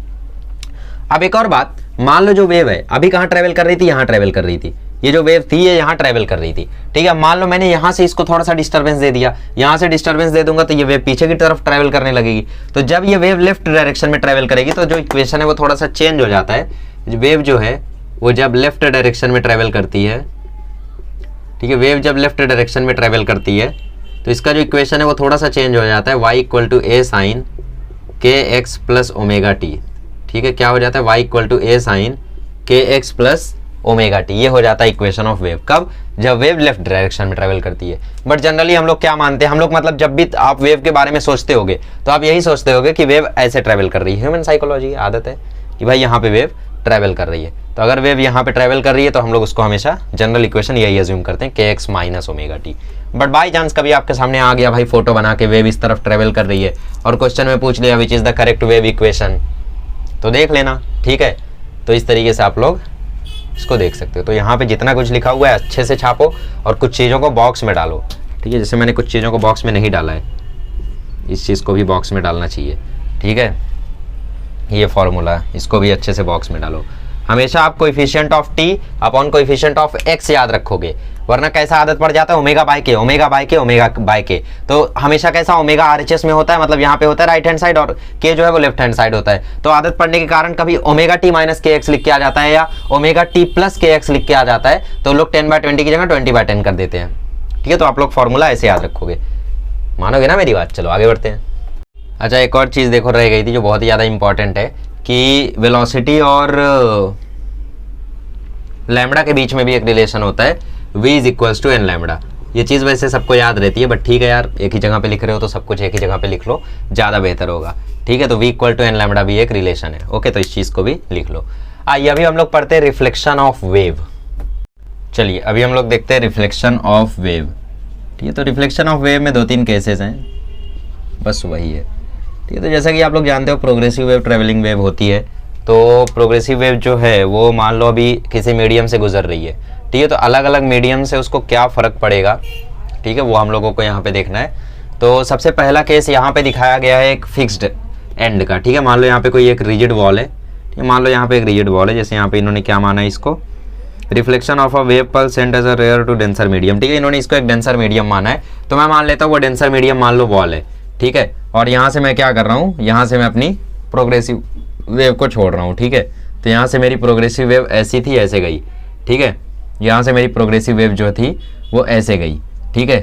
Speaker 1: अब एक और बात, मान लो जो वेव है अभी कहाँ ट्रेवल कर रही थी? यहाँ ट्रेवल कर रही थी। ये जो वेव थी ये यहाँ ट्रेवल कर रही थी, ठीक है। मान लो मैंने यहाँ से इसको थोड़ा सा डिस्टर्बेंस दे दिया, यहाँ से डिस्टर्बेंस दे दूंगा तो ये वेव पीछे की तरफ ट्रेवल करने लगेगी। तो जब ये वेव लेफ्ट डायरेक्शन में ट्रेवल करेगी तो जो इक्वेशन है वो थोड़ा सा चेंज हो जाता है। वेव जो है वो जब लेफ्ट डायरेक्शन में ट्रेवल करती है, ठीक है, वेव जब लेफ्ट डायरेक्शन में ट्रेवल करती है तो इसका जो इक्वेशन है वो थोड़ा सा चेंज हो जाता है, y equal to A sine के एक्स प्लस ओमेगा टी, ठीक है। क्या हो जाता है? y equal to A sine के एक्स प्लस ओमेगा टी, ये हो जाता है इक्वेशन ऑफ वेव। कब? जब वेव लेफ्ट डायरेक्शन में ट्रेवल करती है। बट जनरली हम लोग क्या मानते हैं, हम लोग मतलब जब भी आप वेव के बारे में सोचते होगे तो आप यही सोचते होगे कि वेव ऐसे ट्रेवल कर रही है। ह्यूमन साइकोलॉजी आदत है कि भाई यहाँ पे वेव ट्रेवल कर रही है, तो अगर वेव यहाँ पे ट्रेवल कर रही है तो हम लोग उसको हमेशा जनरल इक्वेशन यही अज्यूम करते हैं के x minus omega T. But by chance कभी आपके सामने आ गया भाई फोटो बना के वेव इस तरफ ट्रेवल कर रही है और क्वेश्चन में पूछ लिया which is the correct wave equation, तो देख लेना, ठीक है। तो इस तरीके से आप लोग इसको देख सकते हो। तो यहाँ पे जितना कुछ लिखा हुआ है अच्छे से छापो और कुछ चीज़ों को बॉक्स में डालो, ठीक है। जैसे मैंने कुछ चीज़ों को बॉक्स में नहीं डाला है, इस चीज़ को भी बॉक्स में डालना चाहिए, ठीक है। ये फॉर्मूला इसको भी अच्छे से बॉक्स में डालो। हमेशा आप coefficient of T upon coefficient of x याद रखोगे, वरना कैसा आदत पड़ जाता है ओमेगा बाय के, ओमेगा बाय के, ओमेगा बाय के। तो हमेशा कैसा ओमेगा आरएचएस में होता है, मतलब यहाँ पे होता है राइट हैंड साइड और के जो है वो लेफ्ट हैंड साइड होता है। तो आदत पड़ने के कारण कभी ओमेगा टी माइनस के एक्स लिख के आ जाता है या ओमेगा टी प्लस के एक्स लिख के आ जाता है, तो लोग 10/20 की जगह 20/10 कर देते हैं, ठीक है। तो आप लोग फॉर्मूला ऐसे याद रखोगे, मानोगे ना मेरी बात। चलो आगे बढ़ते हैं। अच्छा, एक और चीज़ देखो रह गई थी जो बहुत ही ज़्यादा इंपॉर्टेंट है कि वेलोसिटी और लैम्बडा के बीच में भी एक रिलेशन होता है, v is equals to n lambda. ये चीज़ वैसे सबको याद रहती है बट ठीक है यार, एक ही जगह पे लिख रहे हो तो सब कुछ एक ही जगह पे लिख लो, ज़्यादा बेहतर होगा, ठीक है। तो v equal to n lambda भी एक रिलेशन है, ओके। तो इस चीज़ को भी लिख लो। आइए अभी हम लोग पढ़ते हैं रिफ्लेक्शन ऑफ वेव। चलिए अभी हम लोग देखते हैं रिफ्लेक्शन ऑफ वेव, ठीक है। तो रिफ्लेक्शन ऑफ वेव में 2-3 केसेस हैं, बस वही है, ठीक है। तो जैसा कि आप लोग जानते हो प्रोग्रेसिव वेव ट्रेवलिंग वेव होती है। तो प्रोग्रेसिव वेव जो है वो मान लो अभी किसी मीडियम से गुजर रही है, ठीक है। तो अलग अलग मीडियम से उसको क्या फ़र्क पड़ेगा, ठीक है, वो हम लोगों को यहाँ पे देखना है। तो सबसे पहला केस यहाँ पे दिखाया गया है एक फिक्स्ड एंड का, ठीक है। मान लो यहाँ पे कोई एक रिजिड वॉल है, ठीक है। मान लो यहाँ पे एक रिजिड बॉल है, जैसे यहाँ पे इन्होंने क्या माना है इसको, reflection of a wave pulse sent as a rare to denser medium, ठीक है। इन्होंने इसको एक डेंसर मीडियम माना है, तो मैं मान लेता हूँ वो डेंसर मीडियम मान लो बॉल है, ठीक है। और यहाँ से मैं क्या कर रहा हूँ, यहाँ से मैं अपनी प्रोग्रेसिव वेव को छोड़ रहा हूँ, ठीक है। तो यहाँ से मेरी प्रोग्रेसिव वेव ऐसी थी, ऐसे गई, ठीक है। यहाँ से मेरी प्रोग्रेसिव वेव जो थी वो ऐसे गई, ठीक है।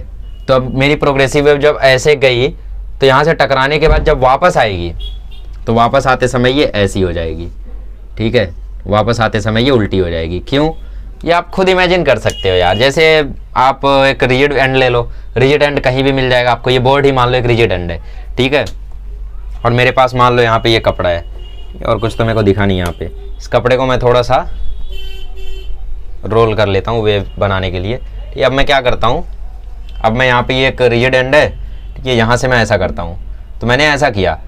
Speaker 1: तो अब मेरी प्रोग्रेसिव वेव जब ऐसे गई तो यहाँ से टकराने के बाद जब वापस आएगी तो वापस आते समय ये ऐसी हो जाएगी, ठीक है। वापस आते समय ये उल्टी हो जाएगी। क्यों, ये आप खुद इमेजिन कर सकते हो यार। जैसे आप एक रिजिड एंड ले लो, रिजिड एंड कहीं भी मिल जाएगा आपको, ये बोर्ड ही मान लो एक रिजिड एंड है, ठीक है। और मेरे पास मान लो यहाँ पे ये कपड़ा है, और कुछ तो मेरे को दिखा नहीं यहाँ पे, इस कपड़े को मैं थोड़ा सा रोल कर लेता हूँ वेव बनाने के लिए, ठीक है। अब मैं क्या करता हूँ, अब मैं यहाँ पे ये एक रिजिड एंड है, ठीक है, यहाँ से मैं ऐसा करता हूँ, तो मैंने ऐसा किया,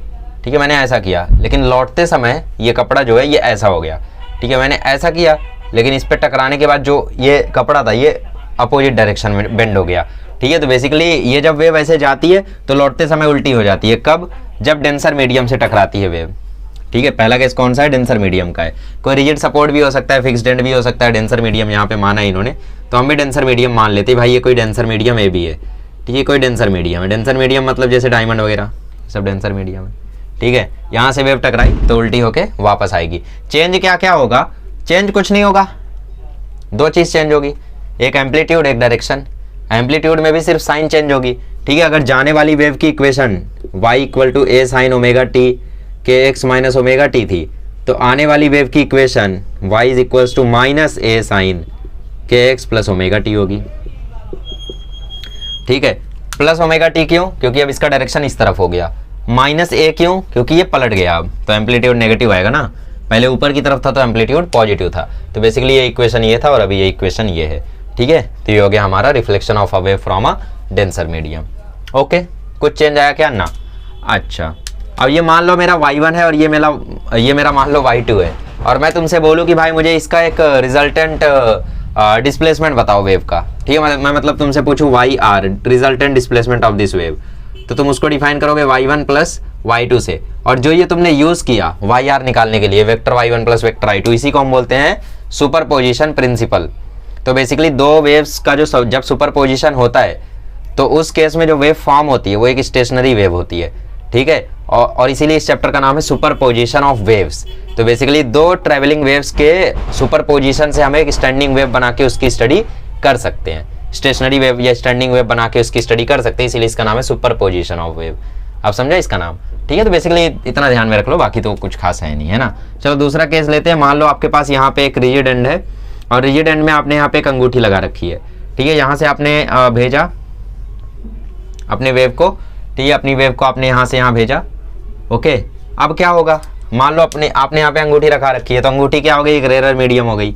Speaker 1: ठीक है, मैंने ऐसा किया, लेकिन लौटते समय ये कपड़ा जो है ये ऐसा हो गया, ठीक है। मैंने ऐसा किया, लेकिन इस पर टकराने के बाद जो ये कपड़ा था ये अपोजिट डायरेक्शन में बेंड हो गया, ठीक है। तो बेसिकली ये जब वेव ऐसे जाती है तो लौटते समय उल्टी हो जाती है। कब, जब डेंसर मीडियम से टकराती है वेव, ठीक है। पहला केस कौन सा है, डेंसर मीडियम का है। कोई रिजिड सपोर्ट भी हो सकता है, फिक्स्ड एंड भी हो सकता है, डेंसर मीडियम यहाँ पे माना है इन्होंने, तो हम भी डेंसर मीडियम मान लेते हैं भाई, ये कोई डेंसर मीडियम ए भी है, ठीक है। कोई डेंसर मीडियम है, डेंसर मीडियम मतलब जैसे डायमंड वगैरह सब डेंसर मीडियम है, ठीक है। यहाँ से वेव टकराई तो उल्टी होके वापस आएगी। चेंज क्या क्या होगा, चेंज कुछ नहीं होगा, दो चीज़ चेंज होगी, एक एम्पलीट्यूड एक डायरेक्शन। एम्पलीट्यूड में भी सिर्फ साइन चेंज होगी, ठीक है। अगर जाने वाली वेव की equation y equal to A sine omega T के एक्स माइनस ओमेगा टी थी, तो आने वाली वेव की equation y is equals to minus A sine के एक्स प्लस ओमेगा टी होगी, ठीक है। प्लस ओमेगा टी क्यों, क्योंकि अब इसका डायरेक्शन इस तरफ हो गया। माइनस ए क्यों, क्योंकि ये पलट गया, अब तो एम्पलीट्यूड नेगेटिव आएगा ना, पहले ऊपर की तरफ था तो एम्पलीट्यूड पॉजिटिव था। तो बेसिकली ये इक्वेशन ये था और अभी ये इक्वेशन ये है, ठीक है। तो ये हो गया हमारा reflection of a wave from a denser medium. Okay, कुछ चेंज आया क्या ना। अच्छा, अब ये मान लो मेरा y1 है और ये मेरा मान लो y2 है, और मैं तुमसे बोलूँ कि भाई मुझे इसका एक रिजल्टेंट डिस्प्लेसमेंट बताओ वेव का, ठीक है। मैं मतलब तुमसे पूछूँ y r resultant displacement of this wave, तो तुम उसको डिफाइन करोगे y1 प्लस y2 से, और जो ये तुमने यूज किया yr निकालने के लिए vector y1 plus vector y2, इसी को हम बोलते हैं सुपरपोजिशन प्रिंसिपल। तो बेसिकली दो वेव्स का जो जब सुपरपोजिशन होता है तो उस केस में जो वेव फॉर्म होती है वो एक स्टेशनरी वेव होती है, ठीक है। और इसीलिए इस चैप्टर का नाम है सुपरपोजिशन ऑफ वेव्स। तो बेसिकली दो ट्रेवलिंग वेव्स के सुपरपोजिशन से हम एक स्टैंडिंग वेव बना के उसकी स्टडी कर सकते हैं, स्टेशनरी वेव या स्टैंडिंग वेव बना के उसकी स्टडी कर सकते हैं, इसीलिए इसका नाम है सुपरपोजिशन ऑफ वेव। आप समझा इसका नाम, ठीक है। तो बेसिकली इतना ध्यान में रख लो, बाकी तो कुछ खास है नहीं, है ना। चलो दूसरा केस लेते हैं। मान लो आपके पास यहाँ पे एक रिजिड एंड है और रिजिड एंड में आपने यहाँ पे एक अंगूठी लगा रखी है, ठीक है। यहाँ से आपने भेजा अपने वेव को, ठीक है, अपनी वेव को आपने यहाँ से यहाँ भेजा, ओके। अब क्या होगा, मान लो आपने यहाँ पे अंगूठी रखा रखी है, तो अंगूठी क्या हो गई, एक रेयर मीडियम हो गई,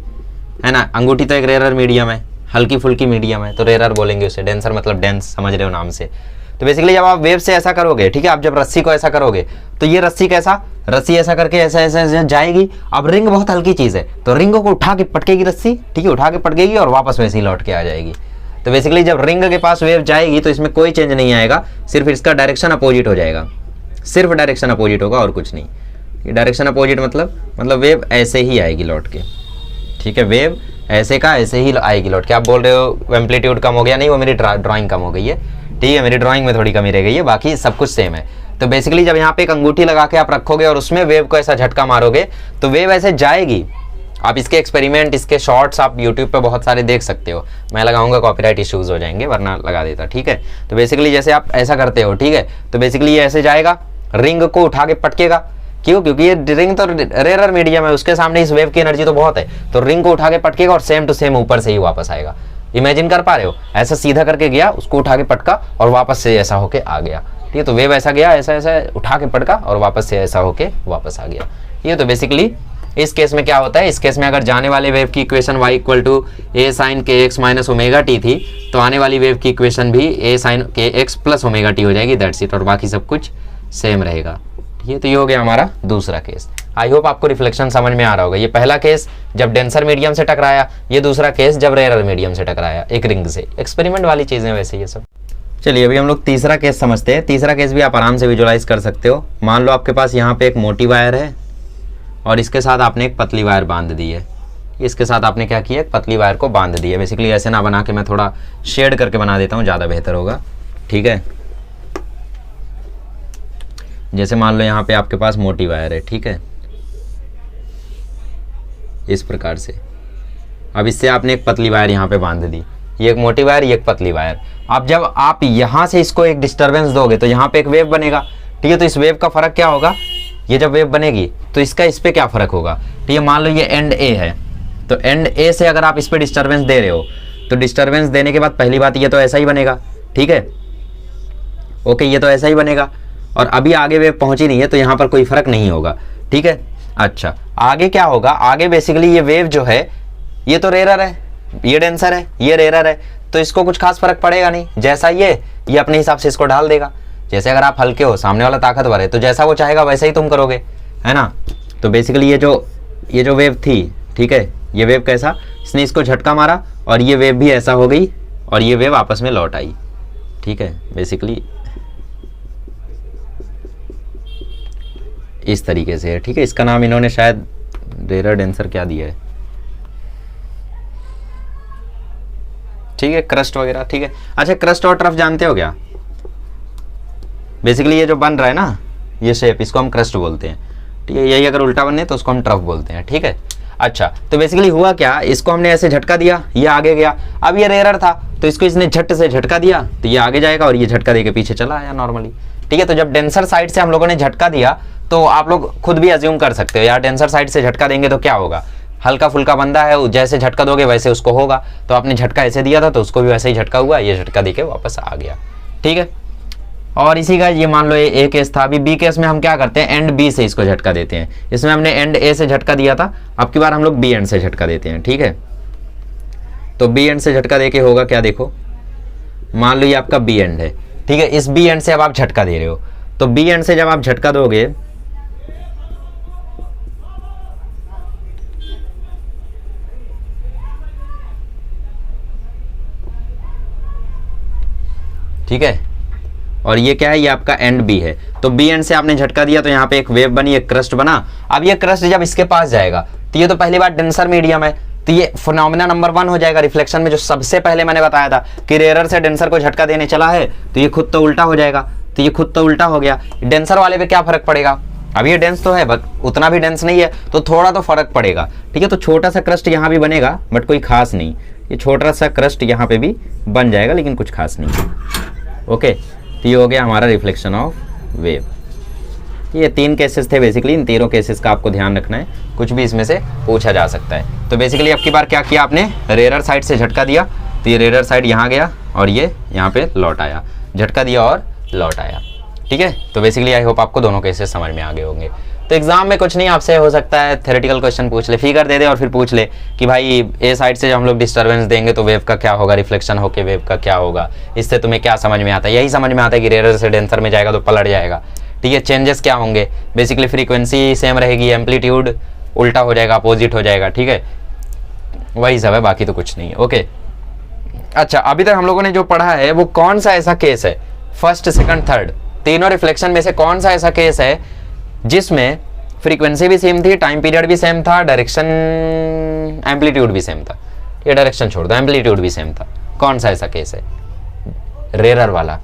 Speaker 1: है ना। अंगूठी तो एक रेयर मीडियम है, हल्की फुल्की मीडियम है, तो रेयर बोलेंगे उसे, डेंसर मतलब डेंस, समझ रहे हो नाम से। तो बेसिकली जब आप वेव से ऐसा करोगे, ठीक है, आप जब रस्सी को ऐसा करोगे तो ये रस्सी कैसा, रस्सी ऐसा करके ऐसा ऐसा जाएगी। अब रिंग बहुत हल्की चीज़ है, तो रिंग को उठा के पटकेगी रस्सी, ठीक है, उठा के पटकेगी और वापस वैसे ही लौट के आ जाएगी। तो बेसिकली जब रिंग के पास वेव जाएगी तो इसमें कोई चेंज नहीं आएगा, सिर्फ इसका डायरेक्शन अपोजिट हो जाएगा, सिर्फ डायरेक्शन अपोजिट होगा और कुछ नहीं। डायरेक्शन अपोजिट मतलब वेव ऐसे ही आएगी लौट के, ठीक है। वेव ऐसे का ऐसे ही आएगी लौट के। आप बोल रहे हो एम्पलीट्यूड कम हो गया, नहीं, वो मेरी ड्राइंग कम हो गई है, ठीक है, मेरी ड्राइंग में थोड़ी कमी रह गई है, बाकी सब कुछ सेम है। तो बेसिकली जब यहाँ पे एक अंगूठी लगा के आप रखोगे और उसमें वेव को ऐसा झटका मारोगे तो वेव ऐसे जाएगी। आप इसके एक्सपेरिमेंट, इसके शॉर्ट्स आप यूट्यूब पे बहुत सारे देख सकते हो, मैं लगाऊंगा कॉपीराइट इश्यूज हो जाएंगे, वरना लगा देता, ठीक है। तो बेसिकली जैसे आप ऐसा करते हो, ठीक है, तो बेसिकली ये ऐसे जाएगा, रिंग को उठा के पटकेगा, क्यों, क्योंकि ये रिंग तो रेयर मीडियम है, उसके सामने इस वेव की एनर्जी तो बहुत है, तो रिंग को उठा के पटकेगा और सेम टू सेम ऊपर से ही वापस आएगा। इमेजिन कर पा रहे हो, ऐसा सीधा करके गया, उसको उठा के पटका और वापस से ऐसा होके आ गया, ठीक है। तो वेव ऐसा गया, ऐसा ऐसा उठा के पटका और वापस से ऐसा होके वापस आ गया। ये तो बेसिकली इस केस में क्या होता है, इस केस में अगर जाने वाले वेव की equation y equal to A sine के एक्स माइनस ओमेगा टी थी, तो आने वाली वेव की इक्वेशन भी ए साइन के एक्स प्लस ओमेगा टी हो जाएगी, दैट्स इट, और बाकी सब कुछ सेम रहेगा, ठीक है। तो ये हो गया हमारा दूसरा केस। आई होप आपको रिफ्लेक्शन समझ में आ रहा होगा। ये पहला केस जब डेंसर मीडियम से टकराया, ये दूसरा केस जब रेयर मीडियम से टकराया एक रिंग से। एक्सपेरिमेंट वाली चीज़ें वैसे ये सब। चलिए अभी हम लोग तीसरा केस समझते हैं। तीसरा केस भी आप आराम से विजुअलाइज कर सकते हो। मान लो आपके पास यहाँ पे एक मोटी वायर है और इसके साथ आपने एक पतली वायर बांध दी है। इसके साथ आपने क्या किया, एक पतली वायर को बांध दी है। बेसिकली ऐसे ना बना के मैं थोड़ा शेड करके बना देता हूँ, ज़्यादा बेहतर होगा। ठीक है, जैसे मान लो यहाँ पे आपके पास मोटी वायर है, ठीक है, इस प्रकार से। अब इससे आपने एक पतली वायर यहाँ पे बांध दी, ये एक मोटी वायर, ये एक पतली वायर। अब जब आप यहाँ से इसको एक डिस्टरबेंस दोगे तो यहाँ पे एक वेव बनेगा, ठीक है। तो इस वेव का फर्क क्या होगा, ये जब वेव बनेगी तो इसका इस पे क्या फर्क होगा, ठीक है। मान लो ये एंड ए है, तो एंड ए से अगर आप इस पे डिस्टरबेंस दे रहे हो तो डिस्टरबेंस देने के बाद पहली बात ये तो ऐसा ही बनेगा, ठीक है, ओके, ये तो ऐसा ही बनेगा। और अभी आगे वेव पहुंची नहीं है तो यहाँ पर कोई फर्क नहीं होगा, ठीक है। अच्छा, आगे क्या होगा, आगे बेसिकली ये वेव जो है ये तो रेरर है, ये डेंसर है, ये रेरर है, तो इसको कुछ खास फर्क पड़ेगा नहीं। जैसा ये अपने हिसाब से इसको ढाल देगा। जैसे अगर आप हल्के हो, सामने वाला ताकतवर है, तो जैसा वो चाहेगा वैसा ही तुम करोगे, है ना। तो बेसिकली ये जो वेव थी, ठीक है, ये वेव कैसा, इसने इसको झटका मारा और ये वेव भी ऐसा हो गई और ये वेव आपस में लौट आई, ठीक है। बेसिकली इस तरीके से है, ठीक है। इसका नाम इन्होंने शायद रेरर डेंसर क्या दिया है, ठीक है, क्रस्ट वगैरह, ठीक है। अच्छा, क्रस्ट और ट्रफ जानते हो क्या? बेसिकली ये जो बन रहा है ना, ये शेप, इसको हम क्रस्ट बोलते हैं, ठीक है। यही अगर उल्टा बने तो उसको हम ट्रफ बोलते हैं, ठीक है। अच्छा, तो बेसिकली हुआ क्या, इसको हमने ऐसे झटका दिया, ये आगे गया। अब ये रेरर था तो इसको इसने झट से झटका दिया तो ये आगे जाएगा और ये झटका देके पीछे चला आया नॉर्मली, ठीक है। तो जब डेंसर साइड से हम लोगों ने झटका दिया तो आप लोग खुद भी अज्यूम कर सकते हो, यार डेंसर साइड से झटका देंगे तो क्या होगा, हल्का फुल्का बंदा है, जैसे झटका दोगे वैसे उसको होगा। तो आपने झटका ऐसे दिया था तो उसको भी वैसे ही झटका हुआ, ये झटका देके वापस आ गया, ठीक है। और इसी का ये मान लो ये ए केस था। अभी बी केस में हम क्या करते हैं, एंड बी से इसको झटका देते हैं। इसमें हमने एंड ए से झटका दिया था, अब की बार हम लोग बी एंड से झटका देते हैं, ठीक है। तो बी एंड से झटका देके होगा क्या, देखो, मान लो ये आपका बी एंड है, ठीक है। इस बी एंड से अब आप झटका दे रहे हो, तो बी एंड से जब आप झटका दोगे ठीक है, और ये क्या है, ये आपका एंड बी है। तो बी एंड से आपने झटका दिया तो यहाँ पे एक वेव बनी, एक क्रस्ट बना। अब ये क्रस्ट जब इसके पास जाएगा तो ये तो पहली बार डेंसर मीडियम है, तो ये फिनोमेना नंबर 1 हो जाएगा रिफ्लेक्शन में, जो सबसे पहले मैंने बताया था कि रेरर से डेंसर को झटका देने चला है तो ये खुद तो उल्टा हो जाएगा। तो ये खुद तो उल्टा हो गया, डेंसर वाले पे क्या फर्क पड़ेगा, अब ये डेंस तो है बट उतना भी डेंस नहीं है, तो थोड़ा तो फर्क पड़ेगा, ठीक है। तो छोटा सा क्रस्ट यहाँ भी बनेगा बट कोई खास नहीं, ये छोटा सा क्रस्ट यहाँ पे भी बन जाएगा लेकिन कुछ खास नहीं, ओके। तो ये हो गया हमारा रिफ्लेक्शन ऑफ वेव। ये 3 केसेस थे बेसिकली, इन 3 केसेस का आपको ध्यान रखना है, कुछ भी इसमें से पूछा जा सकता है। तो बेसिकली अब की बार क्या किया आपने, रेरर साइड से झटका दिया तो ये रेरर साइड यहाँ गया और ये यहाँ पे लौट आया, झटका दिया और लौट आया, ठीक है। तो बेसिकली आई होप आपको दोनों केसेस समझ में आ गए होंगे। तो एग्जाम में कुछ नहीं, आपसे हो सकता है थ्योरेटिकल क्वेश्चन पूछ ले, फिगर दे दे और फिर पूछ ले कि भाई ए साइड से जब हम लोग डिस्टर्बेंस देंगे तो वेव का क्या होगा, रिफ्लेक्शन होके वेव का क्या होगा, इससे तुम्हें क्या समझ में आता है। यही समझ में आता है कि रेरर से डेंसर में जाएगा तो पलट जाएगा, ठीक है। चेंजेस क्या होंगे, बेसिकली फ्रीक्वेंसी सेम रहेगी, एम्पलीट्यूड उल्टा हो जाएगा, अपोजिट हो जाएगा, ठीक है, वही सब है, बाकी तो कुछ नहीं है, ओके। अच्छा, अभी तक हम लोगों ने जो पढ़ा है वो कौन सा ऐसा केस है, फर्स्ट सेकंड थर्ड तीनों रिफ्लेक्शन में से कौन सा ऐसा केस है जिसमें फ्रीक्वेंसी भी सेम थी, टाइम पीरियड भी सेम था, डायरेक्शन एम्पलीट्यूड भी सेम था, ये डायरेक्शन छोड़ दो, एम्पलीट्यूड भी सेम था, कौन सा ऐसा केस है, रेरर वाला,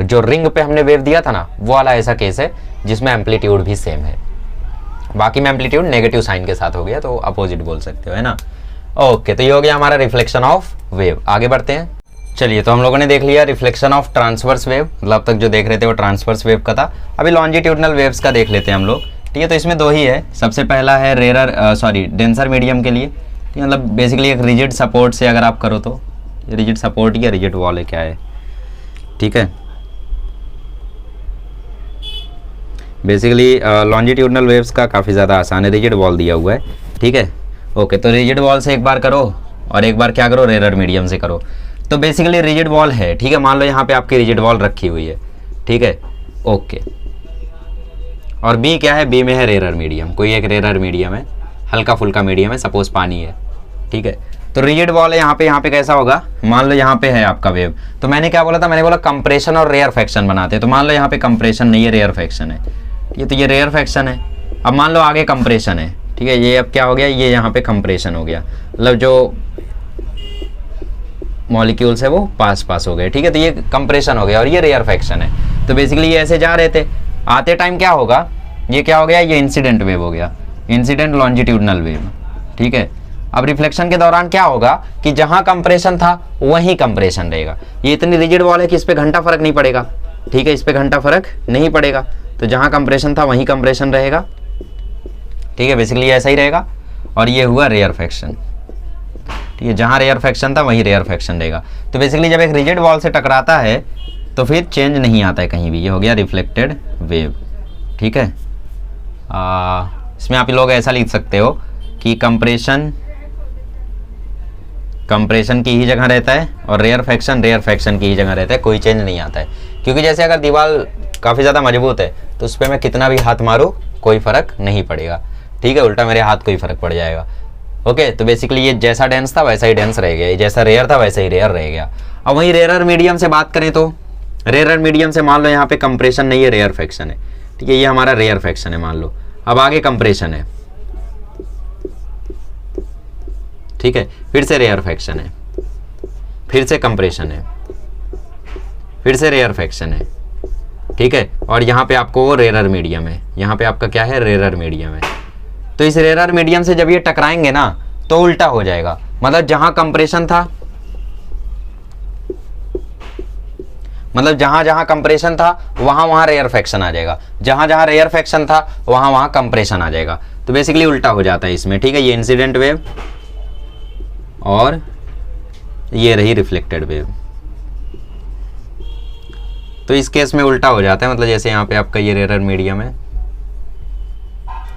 Speaker 1: जो रिंग पे हमने वेव दिया था ना वो वाला ऐसा केस है जिसमें एम्पलीट्यूड भी सेम है। बाकी में एम्पलीट्यूड नेगेटिव साइन के साथ हो गया तो अपोजिट बोल सकते हो, है ना। ओके, तो ये हो गया हमारा रिफ्लेक्शन ऑफ वेव। आगे बढ़ते हैं, चलिए। तो हम लोगों ने देख लिया रिफ्लेक्शन ऑफ ट्रांसवर्स वेव, मतलब अब तक जो देख रहे थे वो ट्रांसवर्स वेव का था। अभी लॉन्जिट्यूडनल वेव्स का देख लेते हैं हम लोग, ठीक है। तो इसमें 2 ही है, सबसे पहला है डेंसर मीडियम के लिए, ठीक है, मतलब बेसिकली एक रिजिड सपोर्ट से अगर आप करो तो, रिजिड सपोर्ट या रिजिड वॉल है क्या है, ठीक है। बेसिकली लॉन्जिट्यूडनल वेव्स का काफ़ी ज़्यादा आसान है, रिजिड वॉल दिया हुआ है, ठीक है, ओके। तो रिजिड वॉल से एक बार करो और एक बार क्या करो, रेरर मीडियम से करो। तो बेसिकली रिजिड वॉल है, ठीक है, मान लो यहाँ पे आपकी रिजिड वॉल रखी हुई है, ठीक है, ओके। और बी क्या है, बी में है रेरर मीडियम, कोई एक रेरर मीडियम है, हल्का फुल्का मीडियम है, सपोज पानी है, ठीक है। तो रिजिड वॉल है यहाँ पे कैसा होगा, मान लो यहाँ पे है आपका वेव, तो मैंने क्या बोला था, मैंने बोला कंप्रेशन और रेयरफेक्शन बनाते हैं। तो मान लो यहाँ पे कंप्रेशन नहीं है, रेयरफेक्शन है, ये तो ये रेयरफेक्शन है। अब मान लो आगे कंप्रेशन है, ठीक है। ये अब क्या हो गया, ये यहाँ पे कंप्रेशन हो गया, मतलब जो मॉलिक्यूल्स है वो पास हो गए, ठीक है। तो ये कंप्रेशन हो गया और ये रेयरफेक्शन है। तो बेसिकली ये ऐसे जा रहे थे, आते टाइम क्या होगा, ये क्या हो गया, ये इंसिडेंट वेव हो गया, इंसिडेंट लॉन्जिट्यूडनल वेव, ठीक है। अब रिफ्लेक्शन के दौरान क्या होगा कि जहां कंप्रेशन था वहीं कंप्रेशन रहेगा। ये इतनी रिजिड वॉल है कि इस पे घंटा फर्क नहीं पड़ेगा, ठीक है, इस पे घंटा फर्क नहीं पड़ेगा। तो जहां कंप्रेशन था वहीं कंप्रेशन रहेगा, ठीक है, बेसिकली ऐसा ही रहेगा। और ये हुआ रेयरफेक्शन, ठीक है, जहां रेयरफेक्शन था वहीं रेयरफेक्शन रहेगा। तो बेसिकली जब एक रिजिड वॉल से टकराता है तो फिर चेंज नहीं आता है कहीं भी, ये हो गया रिफ्लेक्टेड वेव, ठीक है। इसमें आप लोग ऐसा लिख सकते हो कि कंप्रेशन की ही जगह रहता है और रेयरफेक्शन की ही जगह रहता है, कोई चेंज नहीं आता है। क्योंकि जैसे अगर दीवार काफ़ी ज़्यादा मजबूत है तो उस पर मैं कितना भी हाथ मारूँ कोई फ़र्क नहीं पड़ेगा, ठीक है, उल्टा मेरे हाथ को ही फ़र्क पड़ जाएगा। ओके, तो बेसिकली ये जैसा डेंस था वैसा ही डेंस रह गया, जैसा रेयर था वैसा ही रेयर रह गया। अब वहीं रेयरर मीडियम से बात करें तो रेयरर मीडियम से मान लो यहाँ पे कंप्रेशन नहीं है, रेयरफेक्शन है, ठीक है, ये हमारा रेयरफेक्शन है मान लो। अब आगे कंप्रेशन है, ठीक है, फिर से रेयरफेक्शन है, फिर से कंप्रेशन है, फिर से रेयरफेक्शन है, ठीक है। और यहाँ पे आपको वो रेयरर मीडियम है, यहाँ पे आपका क्या है, रेयरर मीडियम है। तो इस रेयरर मीडियम से जब ये टकराएंगे ना तो उल्टा हो जाएगा, मतलब जहां कंप्रेशन था, मतलब जहां कंप्रेशन था वहां रेयरफेक्शन आ जाएगा, जहां रेयरफेक्शन था वहां कंप्रेशन आ जाएगा। तो बेसिकली उल्टा हो जाता है इसमें, ठीक है। ये इंसिडेंट वेव और ये रही रिफ्लेक्टेड वेव। तो इस केस में उल्टा हो जाता है, मतलब जैसे यहाँ पे आपका ये रेयरर मीडियम है,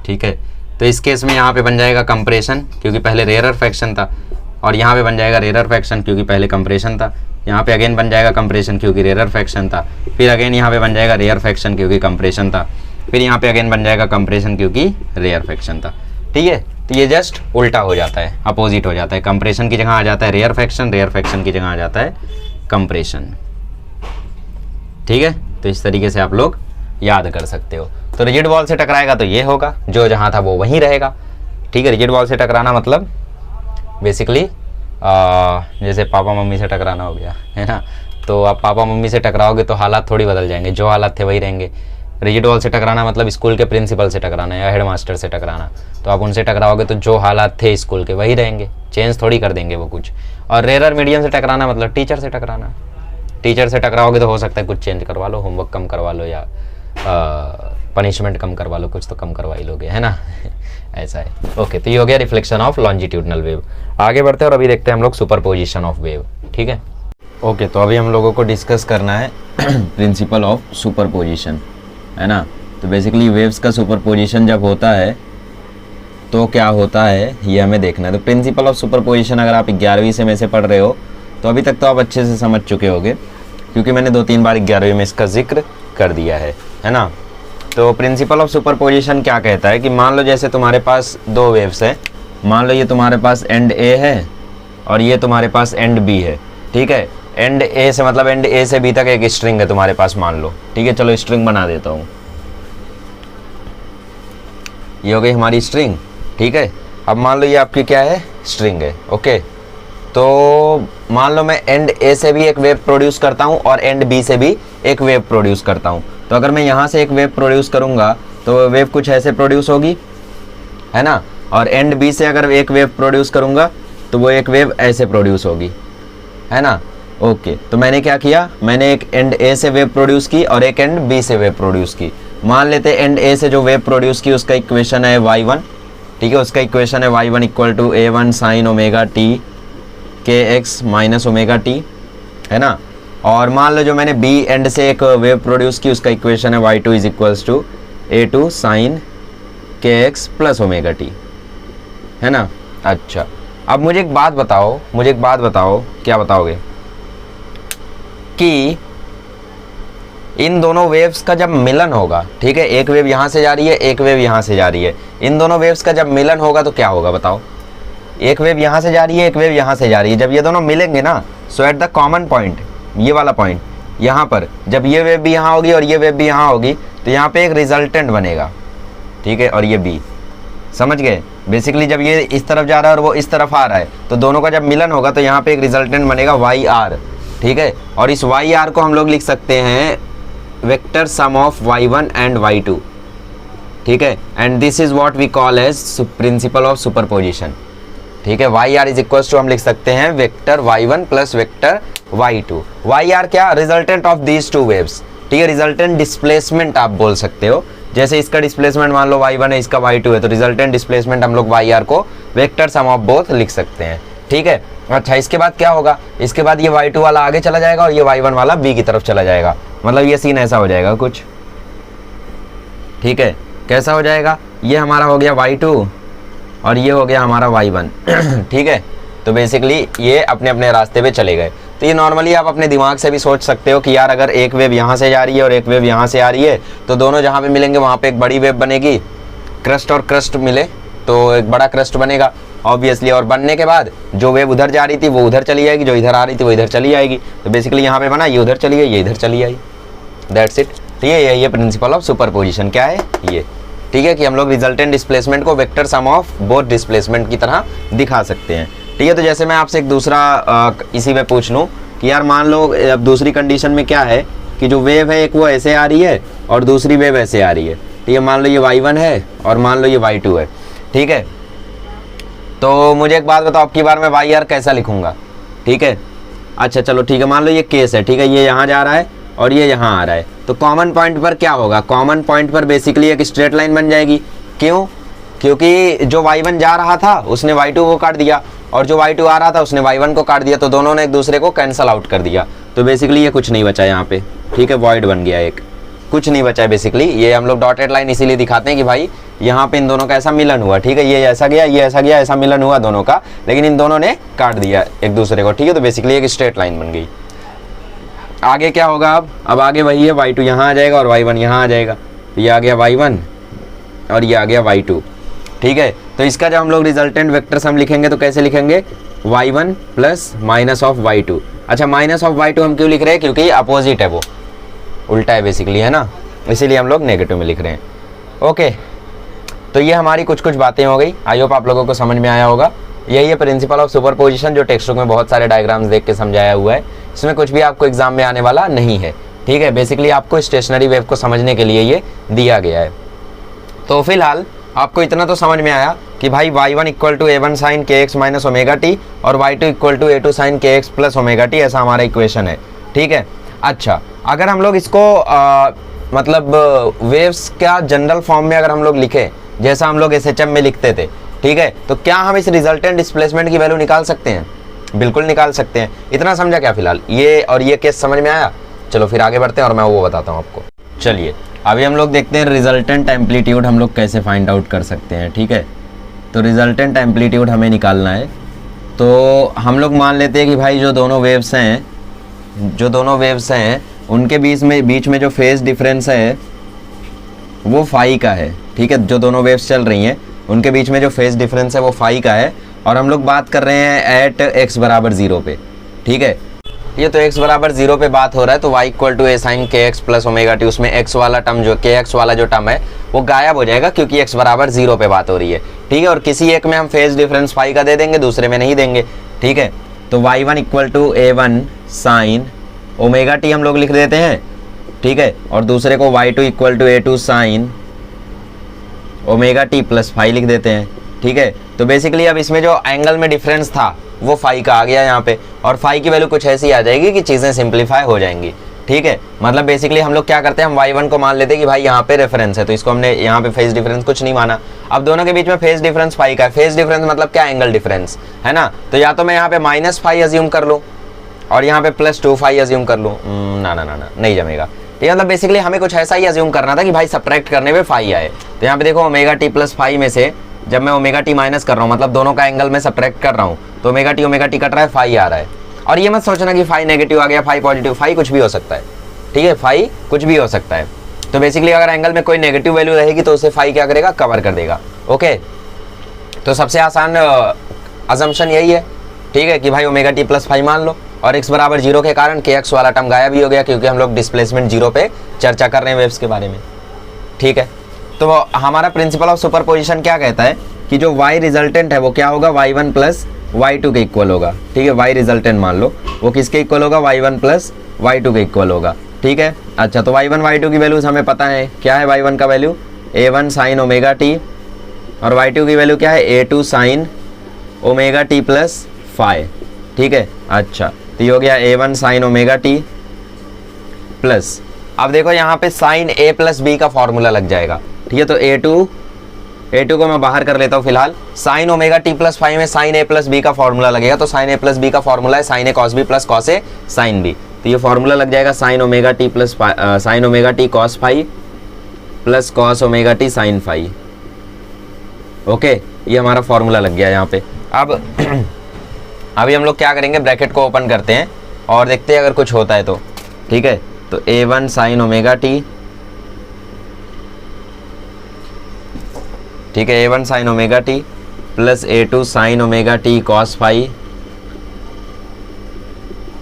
Speaker 1: ठीक है, तो इस केस में यहाँ पे बन जाएगा कंप्रेशन क्योंकि पहले रेयरफेक्शन था, और यहाँ पे बन जाएगा रेयरफेक्शन क्योंकि पहले कंप्रेशन था, यहाँ पे अगेन बन जाएगा कंप्रेशन क्योंकि रेयरफेक्शन था, फिर अगेन यहाँ पे बन जाएगा रेयरफेक्शन क्योंकि कंप्रेशन था, फिर यहाँ पे अगेन बन जाएगा कंप्रेशन क्योंकि रेयरफेक्शन था, ठीक है। तो ये जस्ट उल्टा हो जाता है, अपोजिट हो जाता है, कंप्रेशन की जगह आ जाता है रेयरफेक्शन, रेयरफेक्शन की जगह आ जाता है कंप्रेशन, ठीक है। तो इस तरीके से आप लोग याद कर सकते हो। तो रिजिड वॉल से टकराएगा तो ये होगा, जो जहाँ था वो वहीं रहेगा, ठीक है। रिजिड वॉल से टकराना मतलब बेसिकली जैसे पापा मम्मी से टकराना हो गया, है ना। तो आप पापा मम्मी से टकराओगे तो हालात थोड़ी बदल जाएंगे, जो हालात थे वही रहेंगे। रिजिड वॉल से टकराना मतलब स्कूल के प्रिंसिपल से टकराना या हेडमास्टर से टकराना, तो आप उनसे टकराओगे तो जो हालात थे स्कूल के वही रहेंगे, चेंज थोड़ी कर देंगे वो कुछ। और रेयरर मीडियम से टकराना मतलब टीचर से टकराना, टीचर से टकराओगे तो हो सकता है कुछ चेंज करवा लो, होमवर्क कम करवा लो या पनिशमेंट कम करवा लो, कुछ तो कम करवा ही लोगे, है ना। ऐसा है। ओके, तो ये हो गया रिफ्लेक्शन ऑफ लॉन्जिट्यूडनल वेव। आगे बढ़ते हैं और अभी देखते हैं हम लोग सुपरपोजिशन ऑफ वेव, ठीक है। ओके, तो अभी हम लोगों को डिस्कस करना है प्रिंसिपल ऑफ सुपरपोजिशन, है ना। तो बेसिकली वेव्स का सुपरपोजिशन जब होता है तो क्या होता है ये हमें देखना है। तो प्रिंसिपल ऑफ सुपरपोजिशन अगर आप 11वीं से में से पढ़ रहे हो तो अभी तक तो आप अच्छे से समझ चुके होगे, क्योंकि मैंने 2-3 बार 11वीं में इसका जिक्र कर दिया है ना। तो प्रिंसिपल ऑफ सुपरपोजिशन क्या कहता है कि मान लो जैसे तुम्हारे पास दो वेव्स है, मान लो ये तुम्हारे पास एंड ए है और ये तुम्हारे पास एंड बी है, ठीक है। एंड ए से मतलब एंड ए से बी तक एक स्ट्रिंग है तुम्हारे पास, मान लो, ठीक है। चलो स्ट्रिंग बना देता हूँ, ये हो गई हमारी स्ट्रिंग, ठीक है। अब मान लो ये आपकी क्या है, स्ट्रिंग है, ओके। तो मान लो मैं एंड ए से भी एक वेव प्रोड्यूस करता हूँ और एंड बी से भी एक वेव प्रोड्यूस करता हूँ। तो अगर मैं यहाँ से एक वेव प्रोड्यूस करूँगा तो वेव कुछ ऐसे प्रोड्यूस होगी, है ना। और एंड बी से अगर एक वेव प्रोड्यूस करूँगा तो वो एक वेव ऐसे प्रोड्यूस होगी, है ना। ओके, तो मैंने क्या किया, मैंने एक एंड ए से वेव प्रोड्यूस की और एक एंड बी से वेव प्रोड्यूस की। मान लेते एंड ए से जो वेव प्रोड्यूस की उसका इक्वेशन है y1, ठीक है। उसका इक्वेशन है y1 equal to a1 sine omega T के एक्स माइनस ओमेगा टी, है ना। और मान लो जो मैंने बी एंड से एक वेव प्रोड्यूस की उसका इक्वेशन है y2 is equals to a2 sine के एक्स प्लस ओमेगा टी, है ना। अच्छा, अब मुझे एक बात बताओ, क्या बताओगे कि इन दोनों वेव्स का जब मिलन होगा, ठीक है, एक वेव यहाँ से जा रही है, एक वेव यहाँ से जा रही है, इन दोनों वेव्स का जब मिलन होगा तो क्या होगा बताओ। एक वेव यहाँ से जा रही है, एक वेव यहाँ से जा रही है, जब ये दोनों मिलेंगे ना, सो एट द कॉमन पॉइंट, ये वाला पॉइंट यहाँ पर, जब ये वेव भी यहाँ होगी और ये वेव भी यहाँ होगी तो यहाँ पे एक रिजल्टेंट बनेगा, ठीक है। और ये बी समझ गए। बेसिकली जब ये इस तरफ जा रहा है और वो इस तरफ आ रहा है तो दोनों का जब मिलन होगा तो यहाँ पे एक रिजल्टेंट बनेगा वाई आर, ठीक है। और इस वाई आर को हम लोग लिख सकते हैं vector sum of y1 and y2, ठीक है। And this is what we call as principle of superposition, ठीक है। Y are is equals to हम लिख सकते हैं vector y1 plus vector y2। Y r क्या, resultant of these two waves, ठीक है। रिजल्टेंट डिस्प्लेसमेंट आप बोल सकते हो, जैसे इसका डिस्प्लेसमेंट मान लो y1 है, इसका y2 है, तो रिजल्टेंट डिस्प्लेसमेंट हम लोग वाई आर को वेक्टर सम ऑफ बोथ लिख सकते हैं, ठीक है। अच्छा, इसके बाद क्या होगा, इसके बाद ये y2 वाला आगे चला जाएगा और ये y1 वाला b की तरफ चला जाएगा, मतलब ये सीन ऐसा हो जाएगा कुछ, ठीक है। कैसा हो जाएगा, ये हमारा हो गया y2 और ये हो गया हमारा y1 ठीक है। तो बेसिकली ये अपने अपने रास्ते पे चले गए। तो ये नॉर्मली आप अपने दिमाग से भी सोच सकते हो कि यार अगर एक वेव यहाँ से जा रही है और एक वेव यहाँ से आ रही है तो दोनों जहाँ पे मिलेंगे वहाँ पे एक बड़ी वेव बनेगी, क्रस्ट और क्रस्ट मिले तो एक बड़ा क्रस्ट बनेगा ऑब्वियसली, और बनने के बाद जो वेव उधर जा रही थी वो उधर चली जाएगी, जो इधर आ रही थी वो इधर चली जाएगी। तो बेसिकली यहाँ पे बना, ये उधर चली गई, ये इधर चली आई, दैट्स इट, ठीक है। ये प्रिंसिपल ऑफ सुपरपोजिशन क्या है ये, ठीक है, कि हम लोग रिजल्टेंट डिस्प्लेसमेंट को vector sum of both displacement की तरह दिखा सकते हैं, ठीक है। तो जैसे मैं आपसे एक दूसरा इसी में पूछ लूँ कि यार मान लो अब दूसरी कंडीशन में क्या है कि जो वेव है एक वो ऐसे आ रही है और दूसरी वेव ऐसे आ रही है, ठीक है। मान लो ये y1 है और मान लो ये y2 है, ठीक है। तो मुझे एक बात बताओ, अब की बार मैं वाई आर कैसा लिखूंगा, ठीक है। अच्छा चलो ठीक है, मान लो ये केस है, ठीक है, ये यहाँ जा रहा है और ये यहाँ आ रहा है, तो कॉमन पॉइंट पर क्या होगा, कॉमन पॉइंट पर बेसिकली एक स्ट्रेट लाइन बन जाएगी। क्यों, क्योंकि जो y1 जा रहा था उसने y2 को काट दिया और जो y2 आ रहा था उसने y1 को काट दिया, तो दोनों ने एक दूसरे को कैंसल आउट कर दिया। तो बेसिकली ये कुछ नहीं बचा यहाँ पे, ठीक है, वॉइड बन गया, एक कुछ नहीं बचा है। बेसिकली ये हम लोग डॉटेड लाइन इसीलिए दिखाते हैं कि भाई यहाँ पे इन दोनों का ऐसा मिलन हुआ, ठीक है, ये ऐसा गया, ये ऐसा गया, ऐसा मिलन हुआ दोनों का, लेकिन इन दोनों ने काट दिया एक दूसरे को, ठीक है। तो बेसिकली एक स्ट्रेट लाइन बन गई। आगे क्या होगा, अब आगे वही है, y2 यहाँ आ जाएगा और y1 यहाँ आ जाएगा, तो ये आ गया y1 और ये आ गया y2, ठीक है। तो इसका जब हम लोग रिजल्टेंट वेक्टर सम लिखेंगे तो कैसे लिखेंगे, y1 plus minus of y2। अच्छा, माइनस ऑफ y2 हम क्यों लिख रहे हैं, क्योंकि अपोजिट है, वो उल्टा है बेसिकली, है ना, इसीलिए हम लोग नेगेटिव में लिख रहे हैं। ओके, तो ये हमारी कुछ कुछ बातें हो गई, आई होप आप लोगों को समझ में आया होगा। यही है प्रिंसिपल ऑफ सुपरपोजिशन, जो टेक्स्ट बुक में बहुत सारे डायग्राम्स देख के समझाया हुआ है, इसमें कुछ भी आपको एग्जाम में आने वाला नहीं है, ठीक है। बेसिकली आपको स्टेशनरी वेव को समझने के लिए ये दिया गया है। तो फिलहाल आपको इतना तो समझ में आया कि भाई y1 equal to a1 sine kx minus omega T और y2 equal to a2 sine kx plus omega T, ऐसा हमारा इक्वेशन है, ठीक है। अच्छा, अगर हम लोग इसको मतलब वेव्स का जनरल फॉर्म में अगर हम लोग लिखें, जैसा हम लोग SHM में लिखते थे, ठीक है, तो क्या हम इस रिजल्टेंट डिस्प्लेसमेंट की वैल्यू निकाल सकते हैं, बिल्कुल निकाल सकते हैं। इतना समझा क्या फिलहाल, ये और ये केस समझ में आया। चलो फिर आगे बढ़ते हैं और मैं वो बताता हूँ आपको। चलिए अभी हम लोग देखते हैं रिजल्टेंट एम्पलीट्यूड हम लोग कैसे फाइंड आउट कर सकते हैं, ठीक है। तो रिजल्टेंट एम्पलीट्यूड हमें निकालना है, तो हम लोग मान लेते हैं कि भाई जो दोनों वेव्स हैं उनके बीच में जो फेज डिफरेंस है वो फाई का है, ठीक है। जो दोनों वेव्स चल रही हैं उनके बीच में जो फेज डिफरेंस है वो फाई का है, और हम लोग बात कर रहे हैं एट x बराबर 0 पे, ठीक है। ये तो x बराबर 0 पे बात हो रहा है, तो y equal to a sine kx plus omega T, उसमें x वाला टर्म जो kx वाला जो टर्म है वो गायब हो जाएगा, क्योंकि x बराबर 0 पे बात हो रही है, ठीक है। और किसी एक में हम फेज डिफरेंस फाई का दे देंगे, दूसरे में नहीं देंगे, ठीक है। तो y1 equal to a1 sine omega T हम लोग लिख देते हैं, ठीक है, और दूसरे को y2 equal to a2 sine omega T plus phi लिख देते हैं, ठीक है। तो बेसिकली अब इसमें जो एंगल में डिफरेंस था वो फाई का आ गया यहाँ पे, और फाई की वैल्यू कुछ ऐसी आ जाएगी कि चीज़ें सिंप्लीफाई हो जाएंगी, ठीक है। मतलब बेसिकली हम लोग क्या करते हैं, हम y1 को मान लेते हैं कि भाई यहाँ पे रेफरेंस है, तो इसको हमने यहाँ पे फेज डिफरेंस कुछ नहीं माना। अब दोनों के बीच में फेज डिफरेंस फाई का है, फेज डिफरेंस मतलब क्या, एंगल डिफरेंस, है ना। तो या तो मैं यहाँ पे माइनस फाई अज्यूम कर लूँ और यहाँ पे प्लस 2 फाई अज्यूम कर लूँ, ना नहीं जमेगा। ये मतलब बेसिकली हमें कुछ ऐसा ही अज्यूम करना था कि भाई सब्ट्रैक्ट करने में फाई आए। तो यहाँ पे देखो ओमेगा टी प्लस फाई में से जब मैं ओमेगा टी माइनस कर रहा हूँ, मतलब दोनों का एंगल में सब्ट्रैक्ट कर रहा हूँ, तो ओमेगा टी कट रहा है, फाई आ रहा है। और ये मत सोचना कि फाई नेगेटिव आ गया, फाई पॉजिटिव, फाई कुछ भी हो सकता है, ठीक है, फाई कुछ भी हो सकता है। तो बेसिकली अगर एंगल में कोई नेगेटिव वैल्यू रहेगी तो उसे फाई क्या करेगा, कवर कर देगा, ओके। तो सबसे आसान अजम्पशन यही है, ठीक है, कि भाई ओमेगा टी प्लस फाई मान लो, और x बराबर 0 के कारण kx वाला टर्म गायब भी हो गया, क्योंकि हम लोग डिस्प्लेसमेंट 0 पे चर्चा कर रहे हैं वेव्स के बारे में, ठीक है। तो हमारा प्रिंसिपल ऑफ सुपरपोजिशन क्या कहता है कि जो y रिजल्टेंट है वो क्या होगा, y1 प्लस y2 के इक्वल होगा। ठीक है, y रिजल्टेंट मान लो वो किसके इक्वल होगा, y1 प्लस y2 के इक्वल होगा। ठीक है, अच्छा तो y1 y2 की वैल्यूज हमें पता है, क्या है y1 का value a1 sine omega T और y2 की वैल्यू क्या है a2 sine omega T plus phi. ठीक है, अच्छा तो ये हो गया a1 sine omega T plus, अब देखो यहाँ पे साइन a प्लस बी का फॉर्मूला लग जाएगा। ठीक है, तो a2 को मैं बाहर कर लेता हूँ फिलहाल। Sine omega T plus phi में साइन a प्लस बी का फॉर्मूला लगेगा, तो साइन a प्लस बी का फॉर्मूला है sine a cos B plus cos a sine B. तो ये फॉर्मूला लग जाएगा sine omega T plus sine omega T cos phi plus cos omega T sine phi. Okay, ये हमारा formula लग गया यहाँ पे। अब अभी हम लोग क्या करेंगे, ब्रैकेट को ओपन करते हैं और देखते हैं अगर कुछ होता है तो। ठीक है, तो a1 साइन ओमेगा टी, ठीक है a1 sine omega T plus a2 sine omega T cos phi,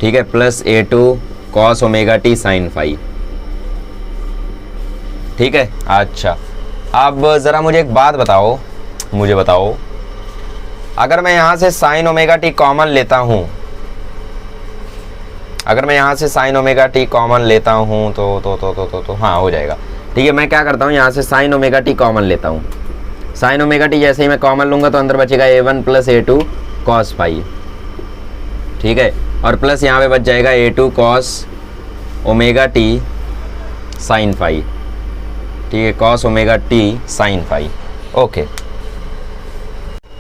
Speaker 1: ठीक है, plus a2 cos omega T sine phi. ठीक है, अच्छा अब ज़रा मुझे एक बात बताओ, मुझे बताओ अगर मैं यहाँ से साइन ओमेगा टी कॉमन लेता हूँ, अगर मैं यहाँ से साइन ओमेगा टी कॉमन लेता हूँ तो हाँ हो जाएगा। ठीक है, मैं क्या करता हूँ यहाँ से साइन ओमेगा टी कॉमन लेता हूँ। साइन ओमेगा टी जैसे ही मैं कॉमन लूँगा तो अंदर बचेगा a1 plus a2 cos phi. ठीक है, और प्लस यहाँ पे बच जाएगा a2 cos omega T sine phi. ठीक है, cos omega T sine phi. Okay,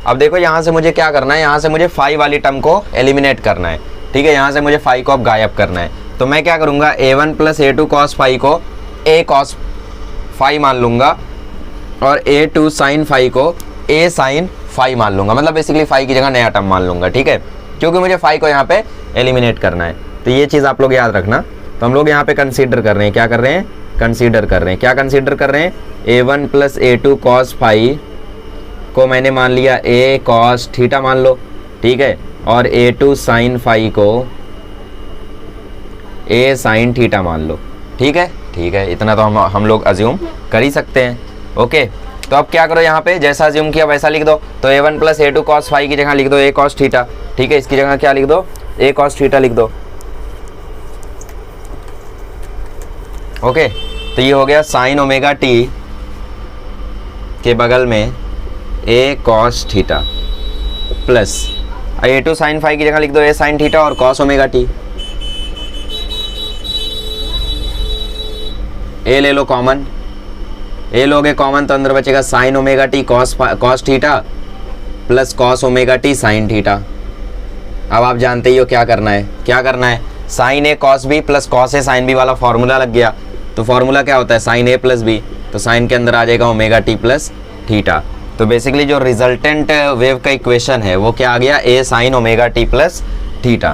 Speaker 1: अब देखो यहाँ से मुझे क्या करना है, यहाँ से मुझे फाई वाली टर्म को एलिमिनेट करना है। ठीक है, यहाँ से मुझे फाई को अब गायब करना है, तो मैं क्या करूँगा a1 plus a2 cos phi को a कॉस फाई मान लूँगा और a2 साइन फाई को a साइन फाई मान लूँगा, मतलब बेसिकली फाई की जगह नया टर्म मान लूँगा। ठीक है, क्योंकि मुझे फाई को यहाँ पे एलिमिनेट करना है, तो ये चीज़ आप लोग याद रखना। तो हम लोग यहाँ पे कंसीडर कर रहे हैं, क्या कर रहे हैं, कंसीडर कर रहे हैं, क्या कंसीडर कर रहे हैं, a1 plus a2 cos phi को मैंने मान लिया a कॉस थीटा मान लो। ठीक है, और a2 साइन फाई को a साइन थीटा मान लो। ठीक है, ठीक है, इतना तो हम लोग अज्यूम कर ही सकते हैं। ओके, तो अब क्या करो, यहाँ पे जैसा अज्यूम किया वैसा लिख दो। तो a1 plus a2 cos phi की जगह लिख दो a कॉस थीटा। ठीक है, इसकी जगह क्या लिख दो, a कॉस थीटा लिख दो। ओके, तो ये हो गया साइन ओमेगा टी के बगल में a cos theta plus a2 sine phi की जगह लिख दो a साइन थीटा और कॉस ओमेगा टी। a ले लो कॉमन, a लोगे कॉमन तो अंदर बचेगा sine omega T cos theta plus cos omega T sine theta. अब आप जानते ही हो क्या करना है, क्या करना है, sine a cos B plus cos a sine b वाला फॉर्मूला लग गया। तो फॉर्मूला क्या होता है, साइन ए प्लस बी, तो साइन के अंदर आ जाएगा ओमेगा टी प्लस थीटा। तो बेसिकली जो रिजल्टेंट वेव का इक्वेशन है वो क्या आ गया, a sine omega T plus theta.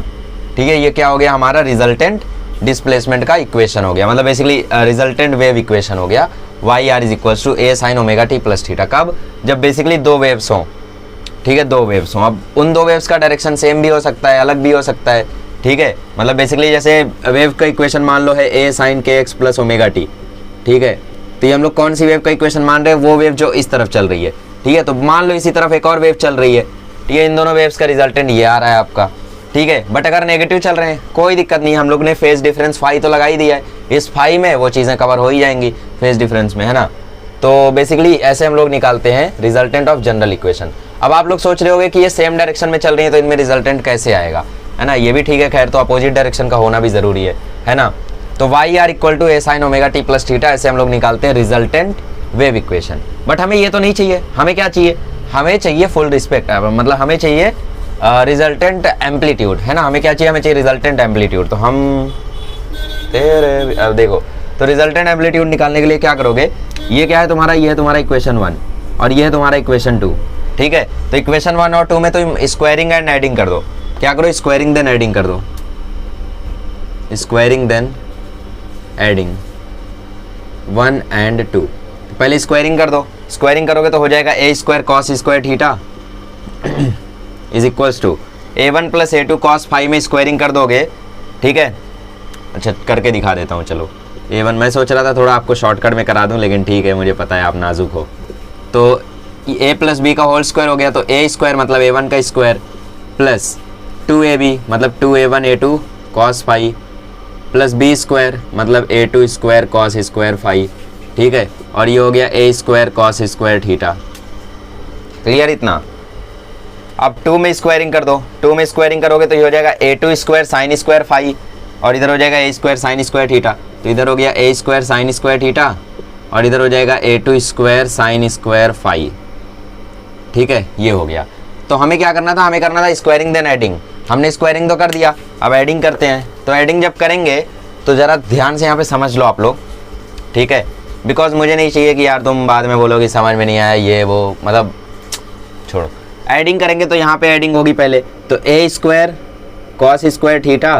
Speaker 1: ठीक है, ये क्या हो गया, हमारा रिजल्टेंट डिस्प्लेसमेंट का इक्वेशन हो गया, मतलब बेसिकली रिजल्टेंट वेव इक्वेशन हो गया। Y are is equals to A sine omega T plus theta. कब, जब बेसिकली दो वेव्स हों। ठीक है, दो वेव्स हों। अब उन दो वेव्स का डायरेक्शन सेम भी हो सकता है, अलग भी हो सकता है। ठीक है, मतलब बेसिकली जैसे वेव का इक्वेशन मान लो है ए साइन के एक्स प्लस ओमेगा टी। ठीक है, तो ये हम लोग कौन सी वेव का इक्वेशन मान रहे हैं, वो वेव जो इस तरफ चल रही है। ठीक है, तो मान लो इसी तरफ एक और वेव चल रही है। ठीक है, इन दोनों वेव्स का रिजल्टेंट ये आ रहा है आपका। ठीक है, बट अगर नेगेटिव चल रहे हैं कोई दिक्कत नहीं, हम लोग ने फेज डिफरेंस फाई तो लगा ही दिया है, इस फाई में वो चीज़ें कवर हो ही जाएंगी फेज डिफरेंस में, है ना। तो बेसिकली ऐसे हम लोग निकालते हैं रिजल्टेंट ऑफ जनरल इक्वेशन। अब आप लोग सोच रहे होंगे कि ये सेम डायरेक्शन में चल रही है तो इनमें रिजल्टेंट कैसे आएगा, है ना। ये भी ठीक है, खैर तो अपोजिट डायरेक्शन का होना भी ज़रूरी है ना। तो Y R equal to A sine omega T plus theta, ऐसे हम लोग निकालते हैं रिजल्टेंट वेव इक्वेशन। बट हमें ये तो नहीं चाहिए, हमें क्या चाहिए, हमें चाहिए फुल रिस्पेक्ट, मतलब हमें चाहिए रिजल्टेंट एम्पलीट्यूड, है ना। हमें क्या चाहिए, हमें चाहिए रिजल्टेंट एम्पलीट्यूड। तो हम अब देखो, तो रिजल्टेंट एम्पलीट्यूड निकालने के लिए क्या करोगे, ये क्या है तुम्हारा, ये है तुम्हारा इक्वेशन 1 और ये है तुम्हारा इक्वेशन 2। ठीक है, तो इक्वेशन 1 और 2 में तुम स्क्वायरिंग एंड एडिंग कर दो। क्या करो, स्क्वायरिंग देन एडिंग कर दो, स्क्वायरिंग देन एडिंग 1 and 2। पहले स्क्वायरिंग कर दो, स्क्वायरिंग करोगे तो हो जाएगा a square cos square theta is equals to a1 plus a2 cos phi में स्क्वायरिंग कर दोगे। ठीक है, अच्छा करके दिखा देता हूँ, चलो A1 मैं सोच रहा था थोड़ा आपको शॉर्टकट में करा दूं, लेकिन ठीक है, मुझे पता है आप नाजुक हो। तो a प्लस बी का होल स्क्वायर हो गया, तो a स्क्वायर मतलब a1 का स्क्वायर प्लस 2ab मतलब 2a1 a2 cos phi plus b square मतलब a2 square cos square phi, ठीक है। और ये हो गया a square cos square theta. Clear इतना? अब 2 में स्क्वायरिंग कर दो, 2 में स्क्वायरिंग करोगे तो ये हो जाएगा a2 square sine square phi, और इधर हो जाएगा a square sine square theta, तो इधर हो गया a square sine square theta, और इधर हो जाएगा a2 square sine square phi, ठीक है। ये हो गया। तो हमें क्या करना था, हमें करना था स्क्वायरिंग देन एडिंग। हमने स्क्वायरिंग तो कर दिया, अब एडिंग करते हैं। तो एडिंग जब करेंगे तो ज़रा ध्यान से यहाँ पे समझ लो आप लोग, ठीक है, बिकॉज मुझे नहीं चाहिए कि यार तुम बाद में बोलो कि समझ में नहीं आया ये वो, मतलब छोड़ो। एडिंग करेंगे तो यहाँ पे एडिंग होगी पहले, तो a square cos square theta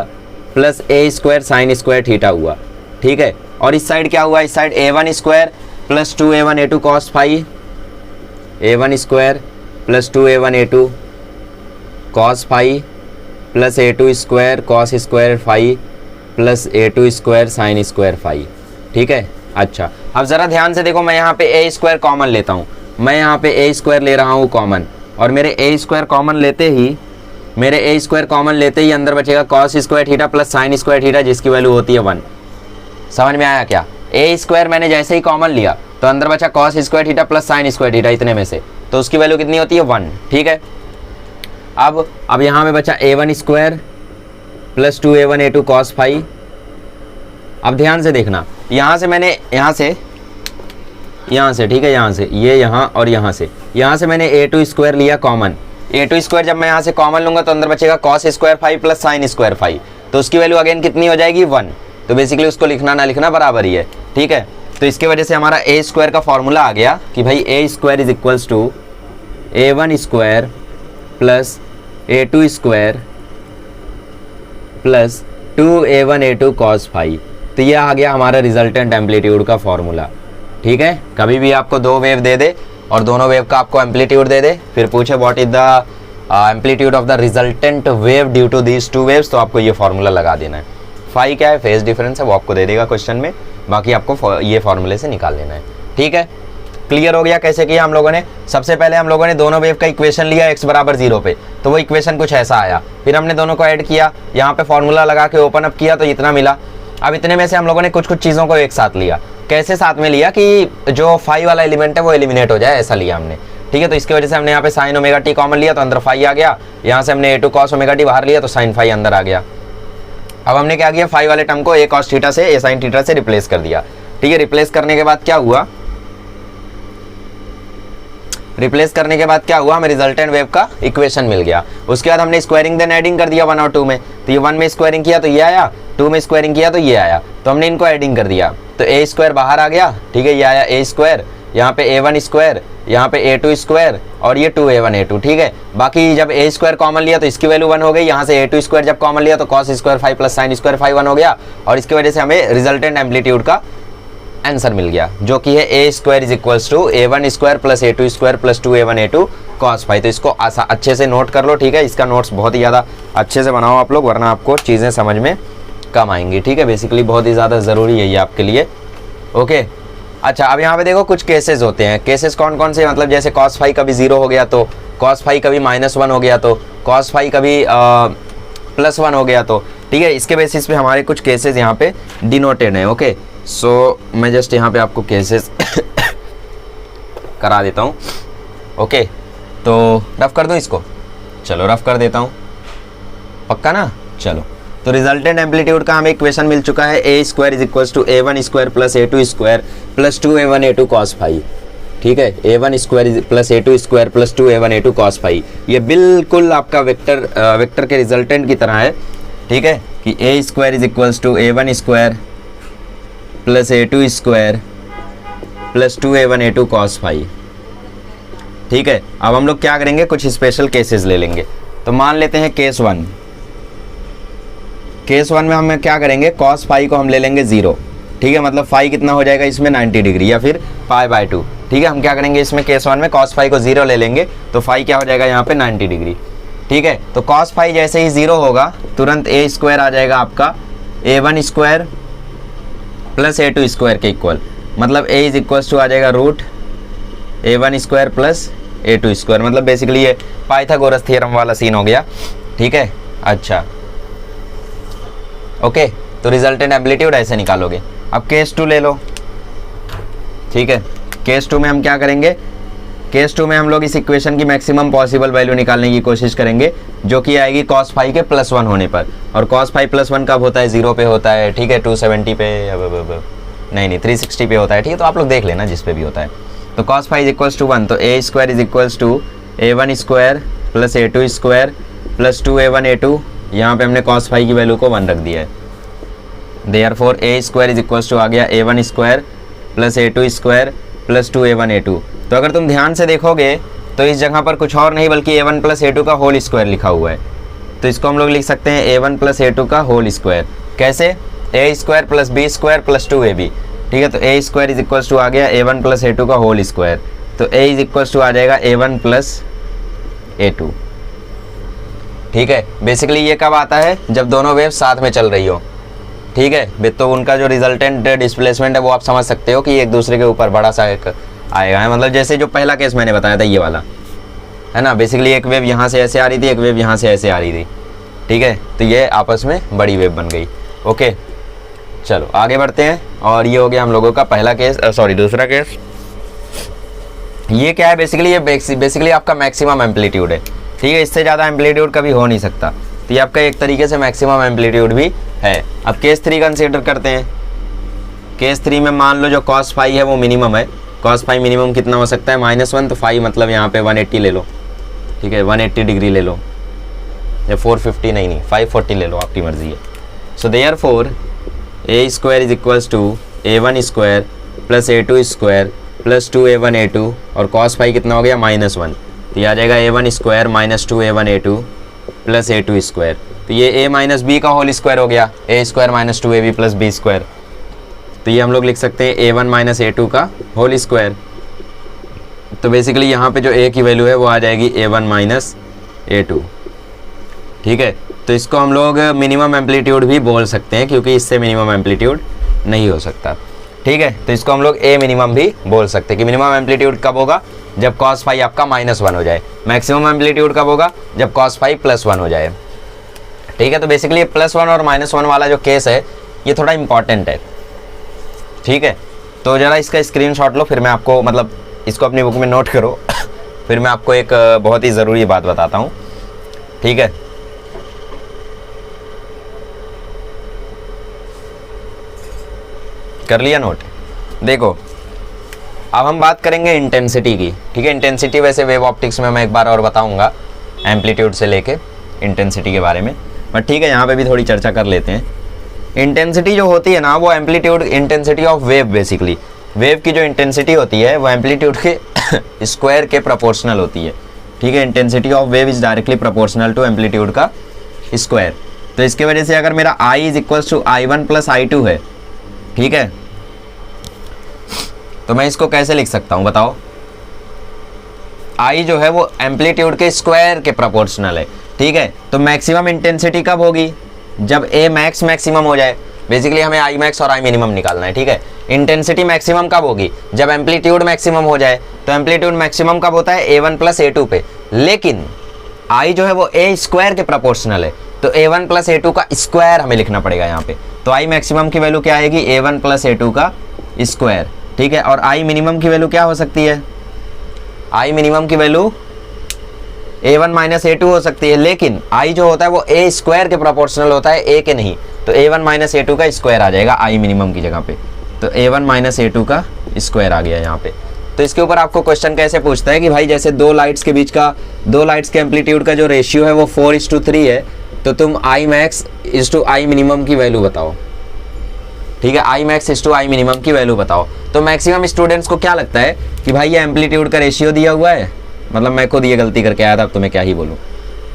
Speaker 1: plus a square sine square theta हुआ, ठीक है। और इस साइड क्या हुआ, इस side a1 square plus 2a1 a2 cos phi, a1 square plus 2a1 a2 cos phi plus a2 square cos square phi plus a2 square sine square phi, ठीक है। अच्छा, अब ज़रा ध्यान से देखो, मैं यहाँ पे a स्क्वायर कॉमन लेता हूँ, मैं यहाँ पे a स्क्वायर ले रहा हूँ कॉमन, और मेरे a स्क्वायर कॉमन लेते ही अंदर बचेगा cos square theta plus sine square theta, जिसकी वैल्यू होती है 1। समझ में आया क्या? a स्क्वायर मैंने जैसे ही कॉमन लिया तो अंदर बचा cos square theta plus sine square theta, इतने में से, तो उसकी वैल्यू कितनी होती है 1, ठीक है। अब यहाँ में बचा a1 square plus 2a1 a2 cos phi. अब ध्यान से देखना, यहाँ से मैंने यहाँ से ठीक है, यहाँ से ये यहाँ और यहाँ से मैंने a2 स्क्वायर लिया कॉमन। a2 स्क्वायर जब मैं यहाँ से कॉमन लूँगा तो अंदर बचेगा cos square phi plus sine square phi, तो उसकी वैल्यू अगेन कितनी हो जाएगी 1। तो बेसिकली उसको लिखना ना लिखना बराबर ही है, ठीक है। तो इसके वजह से हमारा a स्क्वायर का फॉर्मूला आ गया कि भाई a square is equals to a1 square plus a2 square plus 2a1 a2 cos phi. तो ये आ गया हमारा रिजल्टेंट एम्पलीट्यूड का फॉर्मूला, ठीक है। कभी भी आपको दो वेव दे दे और दोनों वेव का आपको एम्पलीट्यूड दे दे, फिर पूछे what is the amplitude of the resultant wave due to these two waves, तो आपको ये फॉर्मूला लगा देना है। फाई क्या है, फेज डिफरेंस है, वो आपको दे देगा क्वेश्चन में, बाकी आपको ये फॉर्मूले से निकाल लेना है, ठीक है। क्लियर हो गया कैसे किया हम लोगों ने? सबसे पहले हम लोगों ने दोनों वेव का इक्वेशन लिया x बराबर 0 पे, तो वो इक्वेशन कुछ ऐसा आया, फिर हमने दोनों को ऐड किया, यहाँ पे फॉर्मूला लगा के ओपन अप किया तो इतना मिला। अब इतने में से हम लोगों ने कुछ चीज़ों को एक साथ लिया। कैसे साथ में लिया कि जो फाई वाला एलिमेंट है वो एलिमिनेट हो जाए, ऐसा लिया हमने, ठीक है। तो इसकी वजह से हमने यहाँ पे साइन ओमेगा टी कॉमन लिया तो अंदर फाई आ गया, यहाँ से हमने a2 कॉस ओमेगा टी बाहर लिया तो साइन फाई अंदर आ गया। अब हमने क्या किया, फाई वाले टर्म को a कॉस थीटा से a साइन थीटा से रिप्लेस कर दिया, ठीक है। रिप्लेस करने के बाद क्या हुआ, हमें रिजल्टेंट वेव का इक्वेशन मिल गया। उसके बाद हमने स्क्वायरिंग देन एडिंग कर दिया 1 और 2 में, तो ये 1 में स्क्वायरिंग किया तो ये आया, 2 में स्क्वायरिंग किया तो ये आया, तो हमने इनको एडिंग कर दिया, तो a स्क्वायर बाहर आ गया, ठीक है। ये आया a स्क्वायर, यहाँ पे a1 स्क्वायर, यहाँ पे a2 स्क्वायर और ये 2a1 a2, ठीक है। बाकी जब a स्क्वायर कॉमन लिया तो इसकी वैल्यू 1 हो गई, यहाँ से a2 स्क्वायर जब कॉमन लिया तो cos square phi plus sine square phi 1 हो गया, और इसकी वजह से हमें रिजल्टेंट एम्पलीट्यूड का आंसर मिल गया, जो कि है a square is equals to a1 square plus a2 square plus 2a1 a2 cos phi. तो इसको अच्छे से नोट कर लो, ठीक है। इसका नोट्स बहुत ही ज़्यादा अच्छे से बनाओ आप लोग, वरना आपको चीज़ें समझ में कम आएंगी, ठीक है। बेसिकली बहुत ही ज़्यादा ज़रूरी है ये आपके लिए, ओके। अच्छा, अब यहाँ पे देखो कुछ केसेस होते हैं। केसेस कौन कौन से, मतलब जैसे cos फाई कभी 0 हो गया तो, cos फाई कभी -1 हो गया तो, cos फाई कभी +1 हो गया तो, ठीक है। इसके बेसिस पे हमारे कुछ केसेस यहाँ पे डिनोटेड हैं, ओके। सो मैं जस्ट यहाँ पे आपको केसेस करा देता हूँ, ओके। तो रफ कर दूँ इसको, चलो रफ कर देता हूँ, पक्का ना। चलो, तो रिजल्टेंट एम्पलीट्यूड का हमें इक्वेशन मिल चुका है, a square is equals to a1 square plus a2 square plus 2a1 a2 cos phi, ठीक है। a1 square plus a2 square plus 2a1 a2 cos phi, ये बिल्कुल आपका वेक्टर के रिजल्टेंट की तरह है, ठीक है, कि a square is equals to a1 square plus a2 square plus 2a1 a2 cos phi, ठीक है। अब हम लोग क्या करेंगे, कुछ स्पेशल केसेस ले लेंगे। तो मान लेते हैं केस 1 में हम क्या करेंगे, cos फाई को हम ले लेंगे 0, ठीक है। मतलब फाई कितना हो जाएगा इसमें 90 डिग्री या फिर π/2, ठीक है। हम क्या करेंगे इसमें केस 1 में cos फाई को 0 ले लेंगे तो फाई क्या हो जाएगा यहाँ पे 90 डिग्री, ठीक है। तो cos फाई जैसे ही 0 होगा तुरंत a स्क्वायर आ जाएगा आपका a1 square plus A2 square के इक्वल, मतलब A इज इक्वल्स टू आ जाएगा root A1 square plus A2 square, मतलब बेसिकली ये पाइथागोरस थ्योरम वाला सीन हो गया। ठीक है, अच्छा ओके। तो रिजल्टेंट एम्पलीट्यूड ऐसे निकालोगे। अब केस 2 ले लो। ठीक है, केस 2 में हम क्या करेंगे, केस 2 में हम लोग इस इक्वेशन की मैक्सिमम पॉसिबल वैल्यू निकालने की कोशिश करेंगे, जो कि आएगी cos फाई के +1 होने पर। और cos फाई +1 कब होता है, 0 पे होता है। ठीक है, 270 पे नहीं 360 पे होता है। ठीक है, तो आप लोग देख लेना जिस पे भी होता है। तो cos phi is equals to 1, तो A square is equals to A1 square plus A2 square plus 2A1 A2, यहाँ पे हमने cos फाई की वैल्यू को 1 रख दिया है। Therefore A square is equals to आ गया A1 square plus A2 square plus 2A1 A2। तो अगर तुम ध्यान से देखोगे तो इस जगह पर कुछ और नहीं बल्कि A1 प्लस A2 का होल स्क्वायर लिखा हुआ है। तो इसको हम लोग लिख सकते हैं A1 प्लस A2 का होल स्क्वायर। कैसे, A square plus B square plus 2AB। ठीक है, तो A square is equals to आ गया A1 प्लस A2 का होल स्क्वायर, तो A इज इक्वल्स टू आ जाएगा A1 प्लस A2। ठीक है, बेसिकली ये कब आता है, जब दोनों वेव साथ में चल रही हो। ठीक है, तो उनका जो रिजल्टेंट डिस्प्लेसमेंट है वो आप समझ सकते हो कि एक दूसरे के ऊपर बड़ा सा एक आएगा है। मतलब जैसे जो पहला केस मैंने बताया था ये वाला है ना, बेसिकली एक वेव यहाँ से ऐसे आ रही थी, एक वेव यहाँ से ऐसे आ रही थी। ठीक है, तो ये आपस में बड़ी वेव बन गई। ओके, चलो आगे बढ़ते हैं। और ये हो गया हम लोगों का पहला केस, दूसरा केस। ये क्या है, बेसिकली ये बेसिकली आपका मैक्सिमम एम्पलीट्यूड है। ठीक है, इससे ज़्यादा एम्पलीट्यूड कभी हो नहीं सकता, तो ये आपका एक तरीके से मैक्सिमम एम्पलीट्यूड भी है। अब केस 3 कंसीडर करते हैं। केस 3 में मान लो जो cos फाई है वो मिनिमम है। cos फाई मिनिमम कितना हो सकता है, -1, तो फाई मतलब यहाँ पे 180 ले लो। ठीक है, 180 डिग्री ले लो, या 450 नहीं 540 ले लो, आपकी मर्जी है। So therefore A square is equals to A1 square plus A2 square plus 2A1 A2, और cos फाई कितना हो गया, -1, तो ये आ जाएगा A1 square minus 2A1 A2 plus A2 square. तो ये A माइनस बी का होल स्क्वायर हो गया, A square minus 2AB plus B square. तो ये हम लोग लिख सकते हैं A1 माइनस A2 का होल स्क्वायर। तो बेसिकली यहाँ पे जो A की वैल्यू है वो आ जाएगी A1 माइनस A2। ठीक है, तो इसको हम लोग मिनिमम एम्पलीट्यूड भी बोल सकते हैं, क्योंकि इससे मिनिमम एम्पलीट्यूड नहीं हो सकता। ठीक है, तो इसको हम लोग A मिनिमम भी बोल सकते हैं कि मिनिमम एम्पलीट्यूड कब होगा, जब cos फाई आपका -1 हो जाए। मैक्सिमम एम्पलीट्यूड कब होगा, जब cos फाई +1 हो जाए। ठीक है, तो बेसिकली +1 और -1 वाला जो केस है ये थोड़ा इंपॉर्टेंट है। ठीक है, तो ज़रा इसका स्क्रीनशॉट लो, फिर मैं आपको मतलब इसको अपनी बुक में नोट करो फिर मैं आपको एक बहुत ही ज़रूरी बात बताता हूँ। ठीक है, कर लिया नोट। देखो, अब हम बात करेंगे इंटेंसिटी की। ठीक है, इंटेंसिटी वैसे वेव ऑप्टिक्स में मैं एक बार और बताऊंगा एम्पलीट्यूड से लेके इंटेंसिटी के बारे में, बट ठीक है यहाँ पे भी थोड़ी चर्चा कर लेते हैं। इंटेंसिटी जो होती है ना, वो amplitude intensity of wave, basically wave की जो इंटेंसिटी होती है वो एम्पलीट्यूड के स्क्वायर के प्रोपोर्शनल होती है। ठीक है, intensity of wave is directly proportional to amplitude का स्क्वायर। तो इसके वजह से अगर मेरा I is equals to I1 plus I2 है, ठीक है, तो मैं इसको कैसे लिख सकता हूँ बताओ। I जो है वो एम्पलीट्यूड के स्क्वायर के प्रोपोर्शनल है। ठीक है, तो मैक्सिमम इंटेंसिटी कब होगी, जब A मैक्स मैक्सिमम हो जाए। बेसिकली हमें I मैक्स और I मिनिमम निकालना है। ठीक है, इंटेंसिटी मैक्सिमम कब होगी, जब एम्पलीट्यूड मैक्सिमम हो जाए। तो एम्पलीट्यूड मैक्सिमम कब होता है, A1 प्लस A2 पे, लेकिन I जो है वो A स्क्वायर के प्रोपोर्शनल है, तो A1 प्लस A2 का स्क्वायर हमें लिखना पड़ेगा यहाँ पे। तो I मैक्सिमम की वैल्यू क्या आएगी, A1 प्लस A2 का स्क्वायर। ठीक है, और I मिनिमम की वैल्यू क्या हो सकती है, I मिनिमम की वैल्यू A1 माइनस A2 हो सकती है, लेकिन I जो होता है वो A स्क्वायर के प्रोपोर्शनल होता है, A के नहीं। तो A1 माइनस A2 का स्क्वायर आ जाएगा I मिनिमम की जगह पे। तो A1 माइनस A2 का स्क्वायर आ गया यहाँ पे। तो इसके ऊपर आपको क्वेश्चन कैसे पूछता है कि भाई जैसे दो लाइट्स के बीच का, दो लाइट्स के एम्पलीट्यूड का जो रेशियो है वो 4:3 है, तो तुम I max is to I minimum की वैल्यू बताओ। ठीक है, I max is to I minimum की वैल्यू बताओ। तो मैक्सिमम स्टूडेंट्स को क्या लगता है कि भाई ये एम्पलीट्यूड का रेशियो दिया हुआ है, मतलब मैं खुद ये गलती करके आया था, अब तुम्हें क्या ही बोलूँ।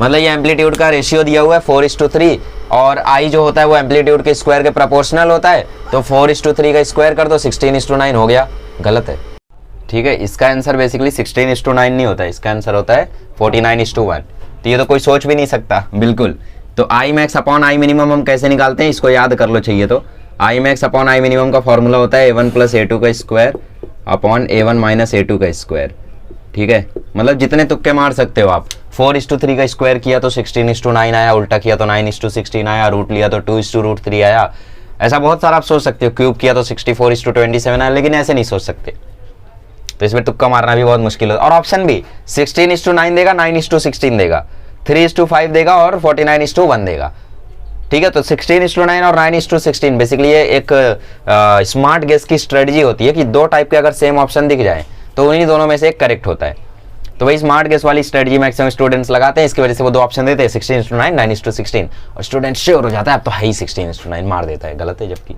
Speaker 1: मतलब ये एम्पलीट्यूड का रेशियो दिया हुआ है 4:3, और I जो होता है वो एम्पलीट्यूड के स्क्वायर के प्रोपोर्शनल होता है, तो 4:3 का स्क्वायर कर दो, 16:9 हो गया। गलत है। ठीक है, इसका आंसर बेसिकली 16:9 नहीं होता है, इसका आंसर होता है 49:1। तो ये तो कोई सोच भी नहीं सकता, बिल्कुल। तो I max upon I minimum हम कैसे निकालते हैं, इसको याद कर लो चाहिए तो। I max upon I minimum का फॉर्मूला होता है A1 प्लस A2 का square upon A1 minus A2 का स्क्वायर। ठीक है, मतलब जितने तुक्के मार सकते हो आप। 4:3 का स्क्वायर किया तो 16:9 आया, उल्टा किया तो 9:16 आया, रूट लिया तो 2:√3 आया। ऐसा बहुत सारा आप सोच सकते हो। क्यूब किया तो 64:27 आया, लेकिन ऐसे नहीं सोच सकते, तो इसमें तुक्का मारना भी बहुत मुश्किल है। और ऑप्शन भी 16:9 देगा, 9:16 देगा, 3:5 देगा और 49:1 देगा। ठीक है, तो 16:9 और 9:16 बेसिकली ये एक स्मार्ट गेस की स्ट्रेटजी होती है कि दो टाइप के अगर सेम ऑप्शन दिख जाए तो उन्हीं दोनों में से एक करेक्ट होता है। तो वही स्मार्ट गेस वाली स्ट्रेटजी मैक्सिमम स्टूडेंट्स लगाते हैं, इसकी वजह से वो दो ऑप्शन देते हैं 16:9, 9:16, और स्टूडेंट श्योर हो जाता है अब तो है ही 16:9, मार देता है, गलत है जबकि।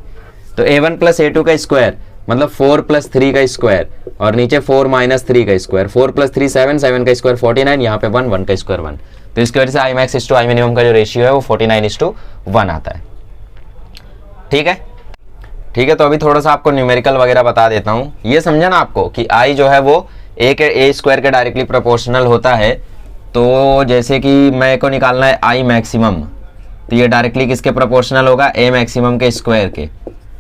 Speaker 1: तो A1 प्लस A2 का स्क्वायर मतलब 4 प्लस 3 का स्क्वायर, और नीचे 4 माइनस 3 का स्क्वायर, 4 प्लस 3 7, 7 का स्क्वायर 49, यहाँ पे 1, 1 का स्क्वायर 1। तो इसकी वजह से आई मैक्स इस टू आई मिनिमम का जो रेशियो है वो 49:1 आता है। ठीक है, ठीक है। तो अभी थोड़ा सा आपको न्यूमेरिकल वगैरह बता देता हूँ। ये समझा ना आपको कि आई जो है वो ए स्क्वायर के डायरेक्टली प्रोपोर्शनल होता है। तो जैसे कि मैं को निकालना है आई मैक्सिमम, तो ये डायरेक्टली किसके प्रोपोर्शनल होगा? ए मैक्सिमम के स्क्वायर के।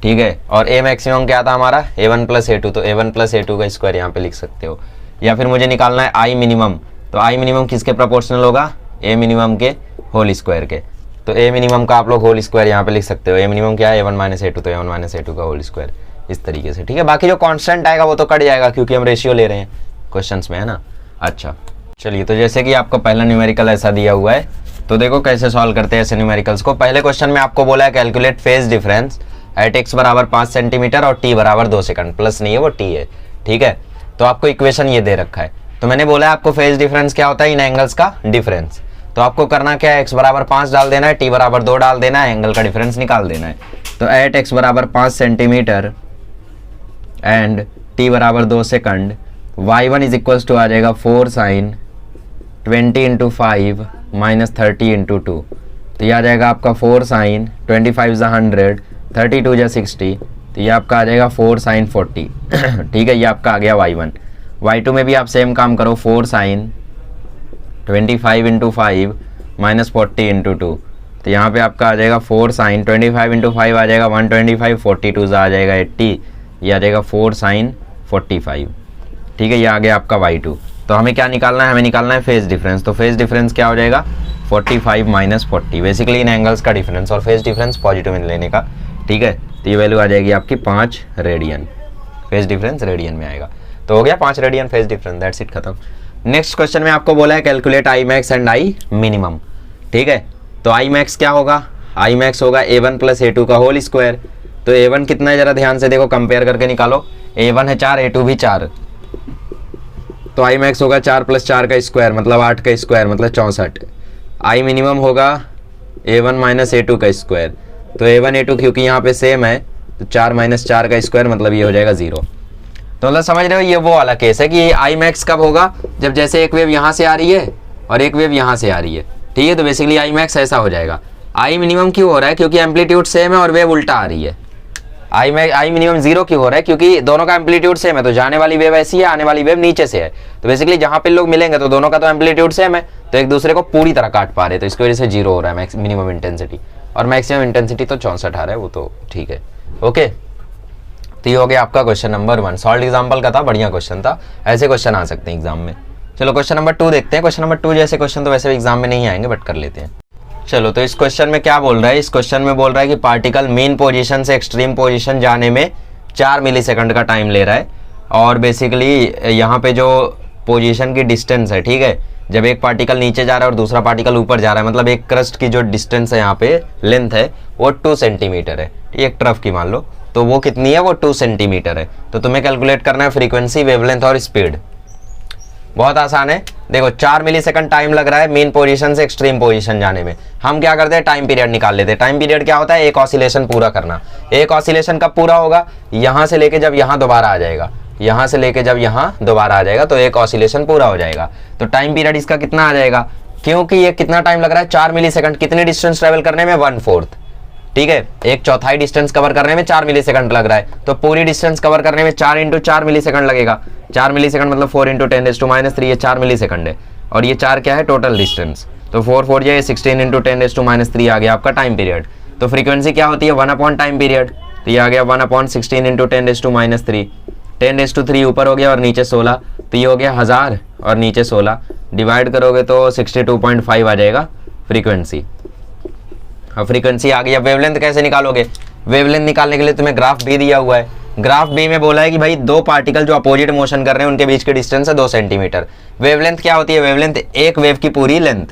Speaker 1: ठीक है, और ए मैक्सिमम क्या था हमारा? A1 प्लस A2, तो A1 प्लस A2 का स्क्वायर यहाँ पे लिख सकते हो। या फिर मुझे निकालना है आई मिनिमम, तो आई मिनिमम किसके प्रोपोर्शनल होगा? ए मिनिमम के होल स्क्वायर के। तो ए मिनिमम का आप लोग होल स्क्वायर यहाँ पे लिख सकते हो। ए मिनिमम क्या है? A1 माइनस A2, तो A1 माइनस A2 का होल स्क्वायर, इस तरीके से। ठीक है, बाकी जो कांस्टेंट आएगा वो तो कट जाएगा क्योंकि हम रेशियो ले रहे हैं क्वेश्चंस में, है ना। अच्छा चलिए, तो जैसे कि आपको पहला न्यूमेरिकल ऐसा दिया हुआ है, तो देखो कैसे सॉल्व करते हैं ऐसे न्यूमेरिकल्स को। पहले क्वेश्चन में आपको बोला है calculate phase difference at x बराबर 5 सेंटीमीटर और t बराबर 2 सेकंड, प्लस नहीं है वो t है। ठीक है, तो आपको इक्वेशन ये दे रखा है। तो मैंने बोला है आपको फेज डिफरेंस क्या होता है? इन एंगल्स का डिफरेंस। तो आपको करना क्या है? x बराबर 5 डाल देना है, t बराबर 2 डाल देना है, एंगल का डिफरेंस निकाल देना है। तो एट x बराबर 5 सेंटीमीटर एंड t बराबर 2 second, y1 is equals to आ जाएगा 4 साइन 20 इंटू 5 माइनस 30 इंटू 2। तो ये आ जाएगा आपका 4 साइन 25 ज़ा 100, 32 जा 60, तो ये आपका आ जाएगा 4 साइन 40। ठीक है, ये आपका आ गया y1। y2 में भी आप सेम काम करो, 4 साइन 25 इंटू 5 माइनस 40 इंटू 2, तो यहाँ पे आपका आ जाएगा 4 साइन 25 इंटू 5 आ जाएगा 125, 42 आ जाएगा 80, ये आ जाएगा 4 साइन 45। ठीक है, ये आ गया आपका y2। तो हमें क्या निकालना है? हमें निकालना है फेज डिफरेंस। तो फेज डिफरेंस क्या हो जाएगा? 45 माइनस 40, बेसिकली इन एंगल्स का डिफरेंस, और फेज डिफरेंस पॉजिटिव में लेने का। ठीक है, तो ये वैल्यू आ जाएगी आपकी 5 रेडियन। फेज डिफरेंस रेडियन में आएगा, तो हो गया 5 radian phase difference, that's it, खत्म। नेक्स्ट क्वेश्चन में आपको बोला है calculate I max and I minimum. ठीक है, तो आई मैक्स क्या होगा? आई मैक्स होगा A1 प्लस A2 का होल स्क्वायर। तो A1 कितना है जरा ध्यान से देखो, कंपेयर करके निकालो। A1 है 4, A2 भी 4, तो आई मैक्स होगा 4 प्लस 4 का स्क्वायर मतलब 8 का स्क्वायर मतलब 64। आई मिनिमम होगा A1 माइनस A2 का स्क्वायर, तो A1 A2 क्योंकि यहाँ पे सेम है तो 4 माइनस 4 का स्क्वायर मतलब ये हो जाएगा 0। तो मतलब समझ रहे हो, ये वो वाला केस है कि आई मैक्स कब होगा? जब जैसे एक वेव यहाँ से आ रही है और एक वेव यहाँ से आ रही है। ठीक है, तो बेसिकली आई मैक्स ऐसा हो जाएगा। आई मिनिमम क्यों हो रहा है? क्योंकि एम्पलीट्यूड सेम है और वेव उल्टा आ रही है। आई मिनिमम 0 क्यों हो रहा है? क्योंकि दोनों का एम्पलीट्यूड सेम है, तो जाने वाली वेव ऐसी है, आने वाली वेव नीचे से है। तो बेसिकली जहाँ पे लोग मिलेंगे तो दोनों का तो एम्पलीट्यूड सेम है, तो एक दूसरे को पूरी तरह काट पा रहे हैं, तो इसकी वजह से 0 हो रहा है मिनिमम इंटेंसिटी। और मैक्सिमम इंटेंसिटी तो 64 आ रहा है, वो तो ठीक है। ओके, तो ये हो गया आपका क्वेश्चन नंबर 1। सॉल्व एग्जाम्पल का था, बढ़िया क्वेश्चन था, ऐसे क्वेश्चन आ सकते हैं एग्जाम में। चलो क्वेश्चन नंबर 2 देखते हैं। क्वेश्चन नंबर 2 जैसे क्वेश्चन तो वैसे एग्जाम में नहीं आएंगे, बट कर लेते हैं। चलो, तो इस क्वेश्चन में क्या बोल रहा है? इस क्वेश्चन में बोल रहा है कि पार्टिकल मेन पोजीशन से एक्सट्रीम पोजीशन जाने में 4 मिलीसेकंड का टाइम ले रहा है। और बेसिकली यहाँ पे जो पोजीशन की डिस्टेंस है, ठीक है, जब एक पार्टिकल नीचे जा रहा है और दूसरा पार्टिकल ऊपर जा रहा है, मतलब एक क्रस्ट की जो डिस्टेंस है यहाँ पे लेंथ है वो 2 सेंटीमीटर है। एक ट्रफ की मान लो, तो वो कितनी है? वो 2 सेंटीमीटर है। तो तुम्हें कैलकुलेट करना है फ्रीक्वेंसी, वेवलेंथ और स्पीड। बहुत आसान है, देखो 4 मिलीसेकंड टाइम लग रहा है मेन पोजीशन से एक्सट्रीम पोजीशन जाने में। हम क्या करते हैं? टाइम पीरियड निकाल लेते हैं। टाइम पीरियड क्या होता है? एक ऑसिलेशन पूरा करना। एक ऑसिलेशन कब पूरा होगा? यहाँ से लेके जब यहाँ दोबारा आ जाएगा, यहाँ से लेके जब यहाँ दोबारा आ जाएगा तो एक ऑसिलेशन पूरा हो जाएगा। तो टाइम पीरियड इसका कितना आ जाएगा? क्योंकि ये कितना टाइम लग रहा है? 4 मिलीसेकंड। कितने डिस्टेंस ट्रेवल करने में? 1/4। ठीक है, 1/4 डिस्टेंस कवर करने में 4 मिलीसेकंड लग रहा है, तो पूरी डिस्टेंस कवर करने में 4 × 4 मिलीसेकंड लगेगा। 4 मिलीसेकंड मतलब 4 × 10⁻³ ये 4 मिलीसेकंड है, और ये 4 क्या है? Total distance. तो 4 4 ये 16 × 10⁻³ आ गया आपका टाइम पीरियड। तो फ्रीक्वेंसी क्या होती है 1 अपॉन टाइम पीरियड, तो ये आ गया 1 अपॉन 16 इंटू 10⁻³ 10�3 ऊपर हो गया और नीचे 16, तो ये हो गया 1000 और नीचे 16, डिवाइड करोगे तो 62.5 आ जाएगा फ्रीक्वेंसी। अब फ्रीक्वेंसी आ गई। अब वेवलेंथ कैसे निकालोगे? वेवलेंथ निकालने के लिए तुम्हें ग्राफ बी दिया हुआ है। ग्राफ बी में बोला है कि भाई दो पार्टिकल जो अपोजिट मोशन कर रहे हैं उनके बीच की डिस्टेंस है 2 सेंटीमीटर। वेवलेंथ क्या होती है? वेवलेंथ एक वेव की पूरी लेंथ,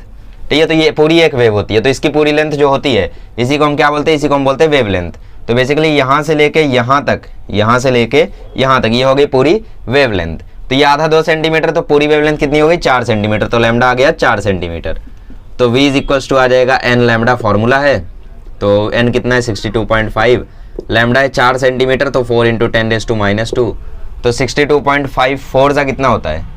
Speaker 1: ठीक है, तो ये पूरी एक वेव होती है, तो इसकी पूरी लेंथ जो होती है इसी को हम क्या बोलते हैं? इसी को हम बोलते हैं वेवलेंथ। तो बेसिकली यहाँ से लेके यहाँ तक, यहाँ से लेके यहाँ तक, ये हो गई पूरी वेवलेंथ। तो ये आधा 2 सेंटीमीटर, तो पूरी वेवलेंथ कितनी हो गई? 4 सेंटीमीटर, तो लैम्डा आ गया 4 सेंटीमीटर। तो v इज इक्वल्स टू आ जाएगा n लैम्डा, फॉर्मूला है, तो n कितना है 62.5, लैम्डा है 4 सेंटीमीटर, तो 4 इंटू 10⁻², तो 62.5 4 सा कितना होता है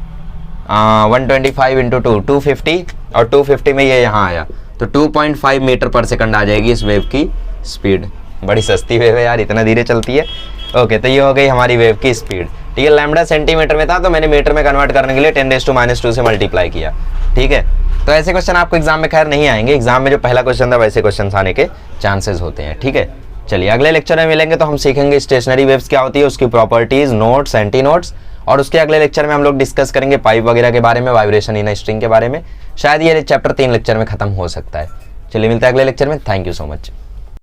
Speaker 1: 125 इंटू 2 250, और 250 में ये यहाँ आया, तो 2.5 मीटर पर सेकंड आ जाएगी इस वेव की स्पीड। बड़ी सस्ती वेव है यार, इतना धीरे चलती है। ओके, तो ये हो गई हमारी वेव की स्पीड, ठीक है। लैम्डा सेंटीमीटर में था तो मैंने मीटर में कन्वर्ट करने के लिए 10⁻² से मल्टीप्लाई किया, ठीक है। तो ऐसे क्वेश्चन आपको एग्जाम में खैर नहीं आएंगे, एग्जाम में जो पहला क्वेश्चन था वैसे क्वेश्चन आने के चांसेस होते हैं, ठीक है। चलिए अगले लेक्चर में मिलेंगे तो हम सीखेंगे स्टेशनरी वेव्स क्या होती है, उसकी प्रॉपर्टीज, नोट्स, एंटी नोट्स, और उसके अगले लेक्चर में हम लोग डिस्कस करेंगे पाइप वगैरह के बारे में, वाइब्रेशन इन स्ट्रिंग के बारे में। शायद ये चैप्टर 3 लेक्चर में खत्म हो सकता है। चलिए मिलते हैं अगले लेक्चर में। Thank you so much.